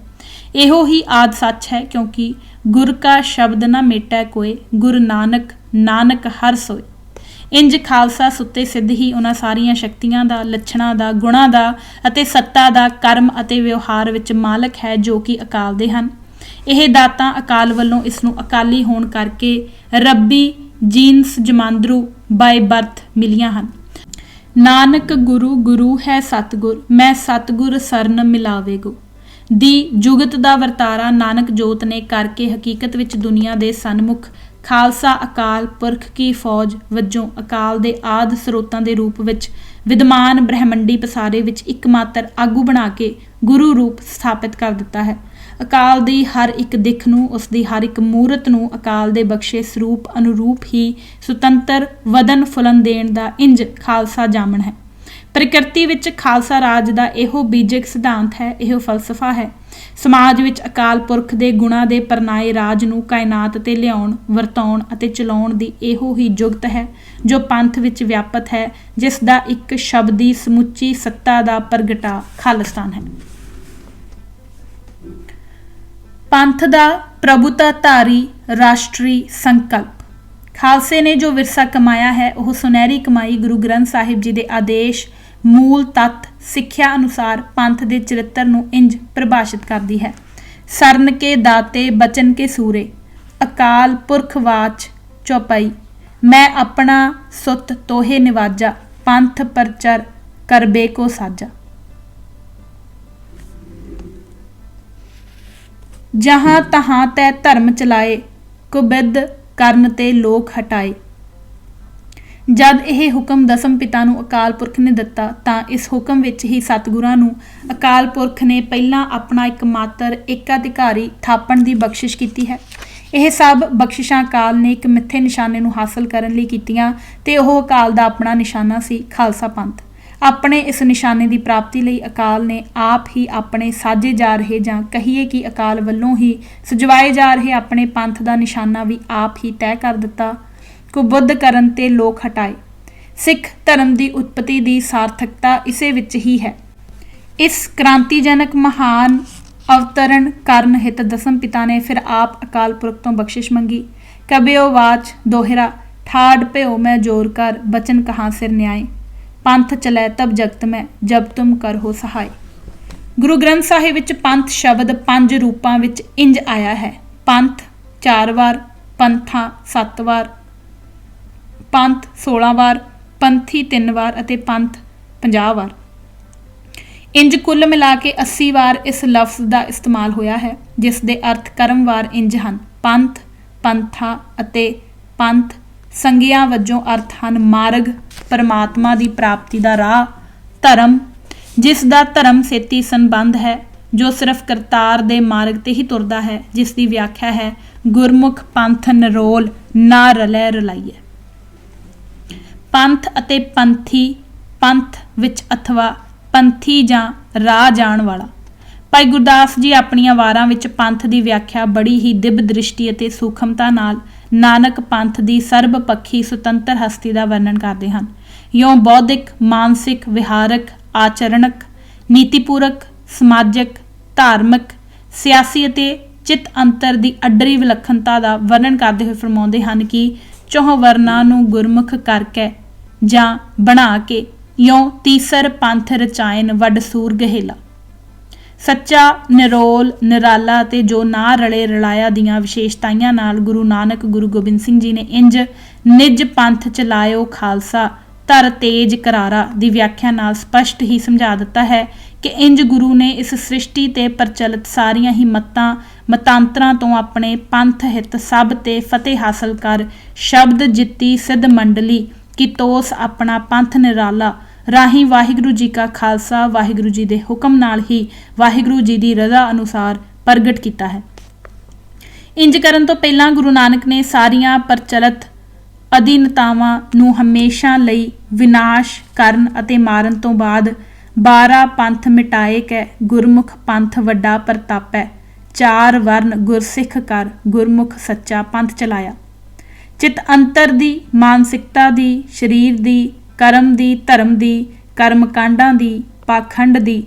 ਇਹੋ ਹੀ ਆਦ ਸੱਚ ਹੈ, ਕਿਉਂਕਿ ਗੁਰ ਕਾ ਸ਼ਬਦ ਨਾ ਮੇਟੈ ਕੋਏ ਗੁਰ ਨਾਨਕ ਨਾਨਕ ਹਰ ਸੋਏ। ਇੰਜ ਖਾਲਸਾ ਸੁੱਤੇ ਸਿੱਧ ਹੀ ਉਹਨਾਂ ਸਾਰੀਆਂ ਸ਼ਕਤੀਆਂ ਦਾ, ਲੱਛਣਾਂ ਦਾ, ਗੁਣਾਂ ਦਾ ਅਤੇ ਸੱਤਾ ਦਾ ਕਰਮ ਅਤੇ ਵਿਵਹਾਰ ਵਿੱਚ ਮਾਲਕ ਹੈ ਜੋ ਕਿ ਅਕਾਲ ਦੇ ਹਨ। ਇਹ ਦਾਤਾਂ ਅਕਾਲ ਵੱਲੋਂ ਇਸ ਨੂੰ ਅਕਾਲੀ ਹੋਣ ਕਰਕੇ ਰੱਬੀ ਜੀਨਸ ਜਮਾਂਦਰੂ ਬਾਏ ਬਰਥ ਮਿਲੀਆਂ ਹਨ। ਨਾਨਕ ਗੁਰੂ ਗੁਰੂ ਹੈ ਸਤਿਗੁਰ ਮੈਂ ਸਤਿਗੁਰ ਸਰਨ ਮਿਲਾਵੇਗੋ ਦੀ ਜੁਗਤ ਦਾ ਵਰਤਾਰਾ ਨਾਨਕ ਜੋਤ ਨੇ ਕਰਕੇ ਹਕੀਕਤ ਵਿੱਚ ਦੁਨੀਆ ਦੇ ਸਨਮੁਖ ਖਾਲਸਾ ਅਕਾਲ ਪੁਰਖ ਕੀ ਫੌਜ ਵਜੋਂ ਅਕਾਲ ਦੇ ਆਦਿ ਸਰੋਤਾਂ ਦੇ ਰੂਪ ਵਿੱਚ ਵਿਦਮਾਨ ਬ੍ਰਹਿਮੰਡੀ ਪਸਾਰੇ ਵਿੱਚ ਇੱਕਮਾਤਰ ਆਗੂ ਬਣਾ ਕੇ ਗੁਰੂ ਰੂਪ ਸਥਾਪਿਤ ਕਰ ਦਿੱਤਾ ਹੈ। ਅਕਾਲ ਦੀ ਹਰ ਇੱਕ ਦਿੱਖ ਨੂੰ, ਉਸ ਦੀ ਹਰ ਇੱਕ ਮੂਰਤ ਨੂੰ ਅਕਾਲ ਦੇ ਬਖਸ਼ੇ ਸਰੂਪ ਅਨੁਰੂਪ ਹੀ ਸੁਤੰਤਰ ਵਧਨ ਫੁੱਲਣ ਦੇਣ ਦਾ ਇੰਜ ਖਾਲਸਾ ਜਾਮਣ ਹੈ। ਪ੍ਰਕਿਰਤੀ ਵਿੱਚ ਖਾਲਸਾ ਰਾਜ ਦਾ ਇਹੋ ਬੀਜਕ ਸਿਧਾਂਤ ਹੈ, ਇਹੋ ਫਲਸਫਾ ਹੈ। ਸਮਾਜ ਵਿੱਚ ਅਕਾਲ ਪੁਰਖ ਦੇ ਗੁਣਾਂ ਦੇ ਪਰਨਾਏ ਰਾਜ ਨੂੰ ਕਾਇਨਾਤ ਤੇ ਲਿਆਉਣ, ਵਰਤਾਉਣ ਅਤੇ ਚਲਾਉਣ ਦੀ ਇਹੋ ਹੀ ਜੁਗਤ ਹੈ ਜੋ ਪੰਥ ਵਿੱਚ ਵਿਆਪਤ ਹੈ, ਜਿਸ ਦਾ ਇੱਕ ਸ਼ਬਦੀ ਸਮੁੱਚੀ ਸੱਤਾ ਦਾ ਪ੍ਰਗਟਾ ਖਾਲਿਸਤਾਨ ਹੈ। ਪੰਥ ਦਾ ਪ੍ਰਭੂਤਾ ਧਾਰੀ ਰਾਸ਼ਟਰੀ ਸੰਕਲਪ। ਖਾਲਸੇ ਨੇ ਜੋ ਵਿਰਸਾ ਕਮਾਇਆ ਹੈ ਉਹ ਸੁਨਹਿਰੀ ਕਮਾਈ ਗੁਰੂ ਗ੍ਰੰਥ ਸਾਹਿਬ ਜੀ ਦੇ ਆਦੇਸ਼ ਮੂਲ ਤੱਤ ਸਿੱਖਿਆ ਅਨੁਸਾਰ ਪੰਥ ਦੇ ਚਰਿੱਤਰ ਨੂੰ ਇੰਜ ਪ੍ਰਭਾਸ਼ਿਤ ਕਰਦੀ ਹੈ। ਸਰਨ ਕੇ ਦਾਤੇ ਬਚਨ ਕੇ ਸੂਰੇ ਅਕਾਲ ਪੁਰਖ ਵਾਚ ਚੌਪਈ। ਮੈਂ ਆਪਣਾ ਸੁੱਤ ਤੋਹੇ ਨਿਵਾਜਾ ਪੰਥ ਪਰਚਰ करबे को साजा। जहाँ तहाँ तै धर्म चलाए, कुबिद करन ते लोक हटाए। जद ਇਹ ਹੁਕਮ ਦਸਮ ਪਿਤਾ ਨੂੰ ਅਕਾਲ ਪੁਰਖ ਨੇ ਦਿੱਤਾ ਤਾਂ ਇਸ ਹੁਕਮ ਵਿੱਚ ਹੀ ਸਤਿਗੁਰਾਂ ਨੂੰ ਅਕਾਲ ਪੁਰਖ ਨੇ ਪਹਿਲਾਂ ਆਪਣਾ ਇਕਮਾਤਰ ਏਕਾਧਿਕਾਰੀ ਥਾਪਣ ਦੀ ਬਖਸ਼ਿਸ਼ ਕੀਤੀ ਹੈ। ਇਹ ਸਭ ਬਖਸ਼ਿਸ਼ਾਂ ਅਕਾਲ ਨੇ ਇੱਕ ਮਿੱਥੇ ਨਿਸ਼ਾਨੇ ਨੂੰ ਹਾਸਲ ਕਰਨ ਲਈ ਕੀਤੀਆਂ ਤੇ ਉਹ ਅਕਾਲ ਦਾ ਆਪਣਾ ਨਿਸ਼ਾਨਾ ਸੀ ਖਾਲਸਾ ਪੰਥ। ਆਪਣੇ ਇਸ ਨਿਸ਼ਾਨੇ ਦੀ ਪ੍ਰਾਪਤੀ ਲਈ ਅਕਾਲ ਨੇ ਆਪ ਹੀ ਆਪਣੇ ਸਾਜੇ ਜਾ ਰਹੇ ਜਾਂ ਕਹੀਏ ਕਿ ਅਕਾਲ ਵੱਲੋਂ ਹੀ ਸਜਵਾਏ ਜਾ ਰਹੇ ਆਪਣੇ ਪੰਥ ਦਾ ਨਿਸ਼ਾਨਾ ਵੀ ਆਪ ਹੀ ਤੈਅ ਕਰ ਦਿੱਤਾ। ਕੁਬੁੱਧ ਕਰਨ ਤੇ ਲੋਕ ਹਟਾਏ। ਸਿੱਖ ਧਰਮ ਦੀ ਉਤਪਤੀ ਦੀ ਸਾਰਥਕਤਾ ਇਸੇ ਵਿੱਚ ਹੀ ਹੈ। ਇਸ ਕ੍ਰਾਂਤੀਜਨਕ ਮਹਾਨ ਅਵਤਰਨ ਕਰਨ ਹਿਤ ਦਸਮ ਪਿਤਾ ਨੇ ਫਿਰ ਆਪ ਅਕਾਲ ਪੁਰਖ ਤੋਂ ਬਖਸ਼ਿਸ਼ ਮੰਗੀ। ਕਬਿਓ ਵਾਚ ਦੋਹਰਾ ਠਾੜ ਭਿਓ ਮੈਂ ਜੋਰ ਕਰ ਬਚਨ ਕਹਾਂ ਸਿਰ ਨਿਆਏ। ਪੰਥ ਚਲੈ ਤਬ ਜਗਤ ਮੈਂ ਜਬ ਤੁਮ ਕਰੋ ਸਹਾਏ। ਗੁਰੂ ਗ੍ਰੰਥ ਸਾਹਿਬ ਵਿੱਚ ਪੰਥ ਸ਼ਬਦ 5 ਰੂਪਾਂ ਵਿੱਚ ਇੰਜ ਆਇਆ ਹੈ। ਪੰਥ 4 ਵਾਰ, ਪੰਥਾਂ 7 ਵਾਰ, ਪੰਥ 16 ਵਾਰ, ਪੰਥੀ 3 ਵਾਰ ਅਤੇ ਪੰਥ 50 ਵਾਰ। ਇੰਜ ਕੁੱਲ ਮਿਲਾ ਕੇ 80 ਵਾਰ ਇਸ ਲਫ਼ਜ਼ ਦਾ ਇਸਤੇਮਾਲ ਹੋਇਆ ਹੈ, ਜਿਸ ਦੇ ਅਰਥ ਕਰਮਵਾਰ ਇੰਜ ਹਨ। ਪੰਥ, ਪੰਥਾ ਅਤੇ ਪੰਥ ਸੰਗਿਆਂ ਵਜੋਂ ਅਰਥ ਹਨ ਮਾਰਗ, ਪਰਮਾਤਮਾ ਦੀ ਪ੍ਰਾਪਤੀ ਦਾ ਰਾਹ, ਧਰਮ ਜਿਸ ਦਾ ਧਰਮ ਸੇਤੀ ਸੰਬੰਧ ਹੈ, ਜੋ ਸਿਰਫ ਕਰਤਾਰ ਦੇ ਮਾਰਗ ਤੇ ਹੀ ਤੁਰਦਾ ਹੈ, ਜਿਸ ਦੀ ਵਿਆਖਿਆ ਹੈ ਗੁਰਮੁਖ ਪੰਥ ਨਿਰੋਲ ਨਾ ਰਲੇ ਰਲਾਈਏ। ਪੰਥ ਅਤੇ ਪੰਥੀ, ਪੰਥ ਵਿੱਚ ਅਥਵਾ ਪੰਥੀ ਜਾਂ ਰਾਹ ਜਾਣ ਵਾਲਾ। ਭਾਈ ਗੁਰਦਾਸ ਜੀ ਆਪਣੀਆਂ ਵਾਰਾਂ ਵਿੱਚ ਪੰਥ ਦੀ ਵਿਆਖਿਆ ਬੜੀ ਹੀ ਦਿਵ ਦ੍ਰਿਸ਼ਟੀ ਅਤੇ ਸੂਖਮਤਾ ਨਾਲ ਨਾਨਕ ਪੰਥ ਦੀ ਸਰਬ ਪੱਖੀ ਸੁਤੰਤਰ ਹਸਤੀ ਦਾ ਵਰਣਨ ਕਰਦੇ ਹਨ। ਇਉਂ ਬੌਧਿਕ, ਮਾਨਸਿਕ, ਵਿਹਾਰਕ, ਆਚਰਣਕ, ਨੀਤੀਪੂਰਕ, ਸਮਾਜਿਕ, ਧਾਰਮਿਕ, ਸਿਆਸੀ ਅਤੇ ਚਿੱਤ ਅੰਤਰ ਦੀ ਅੱਡਰੀ ਵਿਲੱਖਣਤਾ ਦਾ ਵਰਣਨ ਕਰਦੇ ਹੋਏ ਫਰਮਾਉਂਦੇ ਹਨ ਕਿ ਚੌਹ ਵਰਨਾਂ ਨੂੰ ਗੁਰਮੁਖ ਕਰਕੇ ਜਾਂ ਬਣਾ ਕੇ ਇਉਂ ਤੀਸਰ ਪੰਥ ਰਚਾਇਨ ਵੱਡ ਸੂਰ ਗਹੇਲਾ। ਸੱਚਾ, ਨਿਰੋਲ, ਨਿਰਾਲਾ ਅਤੇ ਜੋ ਨਾ ਰਲੇ ਰਲਾਇਆ ਦੀਆਂ ਵਿਸ਼ੇਸ਼ਤਾਈਆਂ ਨਾਲ ਗੁਰੂ ਨਾਨਕ ਗੁਰੂ ਗੋਬਿੰਦ ਸਿੰਘ ਜੀ ਨੇ ਇੰਜ ਨਿਜ ਪੰਥ ਚਲਾਇਓ ਖਾਲਸਾ ਧਰ ਤੇਜ ਕਰਾਰਾ ਦੀ ਵਿਆਖਿਆ ਨਾਲ ਸਪਸ਼ਟ ਹੀ ਸਮਝਾ ਦਿੱਤਾ ਹੈ ਕਿ ਇੰਜ ਗੁਰੂ ਨੇ ਇਸ ਸ੍ਰਿਸ਼ਟੀ ਤੇ ਪ੍ਰਚਲਿਤ ਸਾਰੀਆਂ ਹੀ ਮਤਾਂਤਰਾਂ ਤੋਂ ਆਪਣੇ ਪੰਥ ਹਿੱਤ ਸਭ ਤੇ ਫਤਿਹ ਹਾਸਲ ਕਰ ਸ਼ਬਦ ਜਿੱਤੀ ਸਿੱਧ ਮੰਡਲੀ ਕਿ ਤੋਸ ਆਪਣਾ ਪੰਥ ਨਿਰਾਲਾ ਰਾਹੀਂ ਵਾਹਿਗੁਰੂ ਜੀ ਕਾ ਖਾਲਸਾ ਵਾਹਿਗੁਰੂ ਜੀ ਦੇ ਹੁਕਮ ਨਾਲ ਹੀ ਵਾਹਿਗੁਰੂ ਜੀ ਦੀ ਰਜ਼ਾ ਅਨੁਸਾਰ ਪ੍ਰਗਟ ਕੀਤਾ ਹੈ। ਇੰਜ ਕਰਨ ਤੋਂ ਪਹਿਲਾਂ ਗੁਰੂ ਨਾਨਕ ਨੇ ਸਾਰੀਆਂ ਪ੍ਰਚਲਿਤ ਅਧੀਨਤਾਵਾਂ ਨੂੰ ਹਮੇਸ਼ਾ ਲਈ ਵਿਨਾਸ਼ ਕਰਨ ਅਤੇ ਮਾਰਨ ਤੋਂ ਬਾਅਦ 12 ਪੰਥ ਮਿਟਾਏ ਕੈ ਗੁਰਮੁਖ ਪੰਥ ਵੱਡਾ ਪ੍ਰਤਾਪੈ 4 ਵਰਨ ਗੁਰਸਿੱਖ ਕਰ ਗੁਰਮੁਖ ਸੱਚਾ ਪੰਥ ਚਲਾਇਆ। ਚਿੱਤ ਅੰਤਰ ਦੀ, ਮਾਨਸਿਕਤਾ ਦੀ, ਸਰੀਰ ਦੀ, ਕਰਮ ਦੀ, ਧਰਮ ਦੀ, ਕਰਮਕਾਂਡਾਂ ਦੀ, ਪਾਖੰਡ ਦੀ,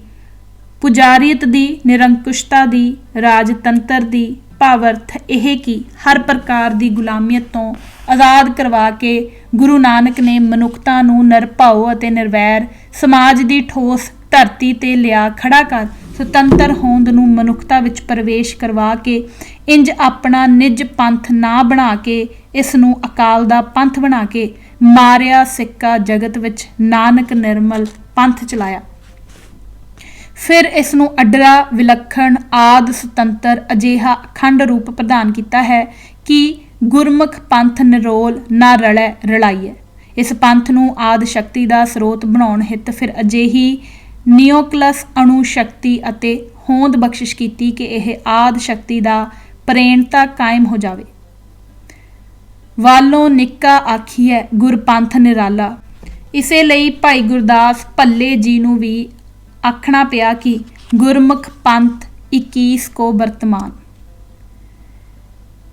ਪੁਜਾਰੀਅਤ ਦੀ, ਨਿਰੰਕੁਸ਼ਤਾ ਦੀ, ਰਾਜਤੰਤਰ ਦੀ, ਭਾਵਰਥ ਇਹ ਕਿ ਹਰ ਪ੍ਰਕਾਰ ਦੀ ਗੁਲਾਮੀਅਤ ਤੋਂ ਆਜ਼ਾਦ ਕਰਵਾ ਕੇ ਗੁਰੂ ਨਾਨਕ ਨੇ ਮਨੁੱਖਤਾ ਨੂੰ ਨਿਰਭਉ ਅਤੇ ਨਿਰਵੈਰ ਸਮਾਜ ਦੀ ਠੋਸ ਧਰਤੀ ਤੇ ਲਿਆ ਖੜਾ ਕਰ ਸੁਤੰਤਰ ਹੋਂਦ ਨੂੰ ਮਨੁੱਖਤਾ ਵਿੱਚ ਪ੍ਰਵੇਸ਼ ਕਰਵਾ ਕੇ ਇੰਜ ਆਪਣਾ ਨਿੱਜ ਪੰਥ ਨਾ ਬਣਾ ਕੇ ਇਸ ਨੂੰ ਅਕਾਲ ਦਾ ਪੰਥ ਬਣਾ ਕੇ ਮਾਰਿਆ ਸਿੱਕਾ ਜਗਤ ਵਿੱਚ ਨਾਨਕ ਨਿਰਮਲ ਪੰਥ ਚਲਾਇਆ। ਫਿਰ ਇਸ ਨੂੰ ਅੱਡਰਾ ਵਿਲੱਖਣ ਆਦ ਸੁਤੰਤਰ ਅਜਿਹਾ ਅਖੰਡ ਰੂਪ ਪ੍ਰਦਾਨ ਕੀਤਾ ਹੈ ਕਿ ਗੁਰਮੁਖ ਪੰਥ ਨਿਰੋਲ ਨਾ ਰਲੇ ਰਲਾਈਏ। ਇਸ ਪੰਥ ਨੂੰ ਆਦ ਸ਼ਕਤੀ ਦਾ ਸਰੋਤ ਬਣਾਉਣ ਹਿੱਤ ਫਿਰ ਅਜਿਹੀ ਨਿਓਕਲਸ ਅਣੂ ਸ਼ਕਤੀ ਅਤੇ ਹੋਂਦ ਬਖਸ਼ਿਸ਼ ਕੀਤੀ ਕਿ ਇਹ ਆਦ ਸ਼ਕਤੀ ਦਾ ਪ੍ਰੇਣਤਾ ਕਾਇਮ ਹੋ ਜਾਵੇ। ਵਾਲੋਂ ਨਿੱਕਾ ਆਖੀਐ ਗੁਰਪੰਥ ਨਿਰਾਲਾ। ਇਸੇ ਲਈ ਭਾਈ ਗੁਰਦਾਸ ਭੱਲੇ ਜੀ ਨੂੰ ਵੀ ਆਖਣਾ ਪਿਆ ਕਿ ਗੁਰਮੁਖ ਪੰਥ 21 ਕੋ ਵਰਤਮਾਨ।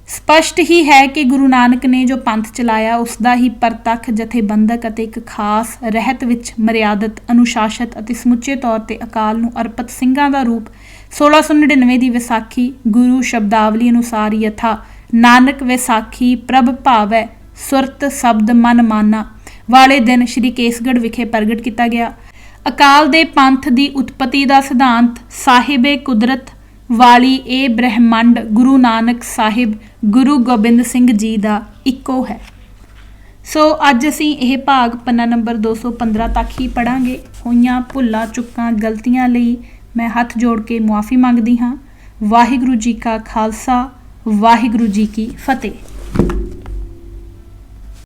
ਸਪਸ਼ਟ ਹੀ ਹੈ ਕਿ ਗੁਰੂ ਨਾਨਕ ਨੇ ਜੋ ਪੰਥ ਚਲਾਇਆ ਉਸ ਦਾ ਹੀ ਪ੍ਰਤੱਖ ਜਥੇਬੰਦਕ ਅਤੇ ਇੱਕ ਖਾਸ ਰਹਿਤ ਵਿੱਚ ਮਰਿਆਦਤ, ਅਨੁਸ਼ਾਸਿਤ ਅਤੇ ਸਮੁੱਚੇ ਤੌਰ ਤੇ ਅਕਾਲ ਨੂੰ ਅਰਪਿਤ ਸਿੰਘਾਂ ਦਾ ਰੂਪ 1699 ਦੀ ਵਿਸਾਖੀ ਗੁਰੂ ਸ਼ਬਦਾਵਲੀ ਅਨੁਸਾਰ ਯਥਾ ਨਾਨਕ ਵਿਸਾਖੀ ਪ੍ਰਭ ਭਾਵੈ ਸੁਰਤ ਸ਼ਬਦ ਮਨ ਮਾਨਾ ਵਾਲੇ ਦਿਨ ਸ਼੍ਰੀ ਕੇਸਗੜ੍ਹ ਵਿਖੇ ਪ੍ਰਗਟ ਕੀਤਾ ਗਿਆ। ਅਕਾਲ ਦੇ ਪੰਥ ਦੀ ਉਤਪਤੀ ਦਾ ਸਿਧਾਂਤ ਸਾਹਿਬੇ ਕੁਦਰਤ ਵਾਲੀ ਇਹ ਬ੍ਰਹਿਮੰਡ ਗੁਰੂ ਨਾਨਕ ਸਾਹਿਬ ਗੁਰੂ ਗੋਬਿੰਦ ਸਿੰਘ ਜੀ ਦਾ ਇੱਕੋ ਹੈ। ਸੋ ਅੱਜ ਅਸੀਂ ਇਹ ਭਾਗ ਪੰਨਾ ਨੰਬਰ 215 ਤੱਕ ਹੀ ਪੜਾਂਗੇ। ਹੋਈਆਂ ਭੁੱਲਾਂ ਚੁੱਕਾਂ ਗਲਤੀਆਂ ਲਈ ਮੈਂ ਹੱਥ ਜੋੜ ਕੇ ਮੁਆਫੀ ਮੰਗਦੀ ਹਾਂ। ਵਾਹਿਗੁਰੂ ਜੀ ਕਾ ਖਾਲਸਾ, ਵਾਹਿਗੁਰੂ ਜੀ ਕੀ ਫਤਿਹ।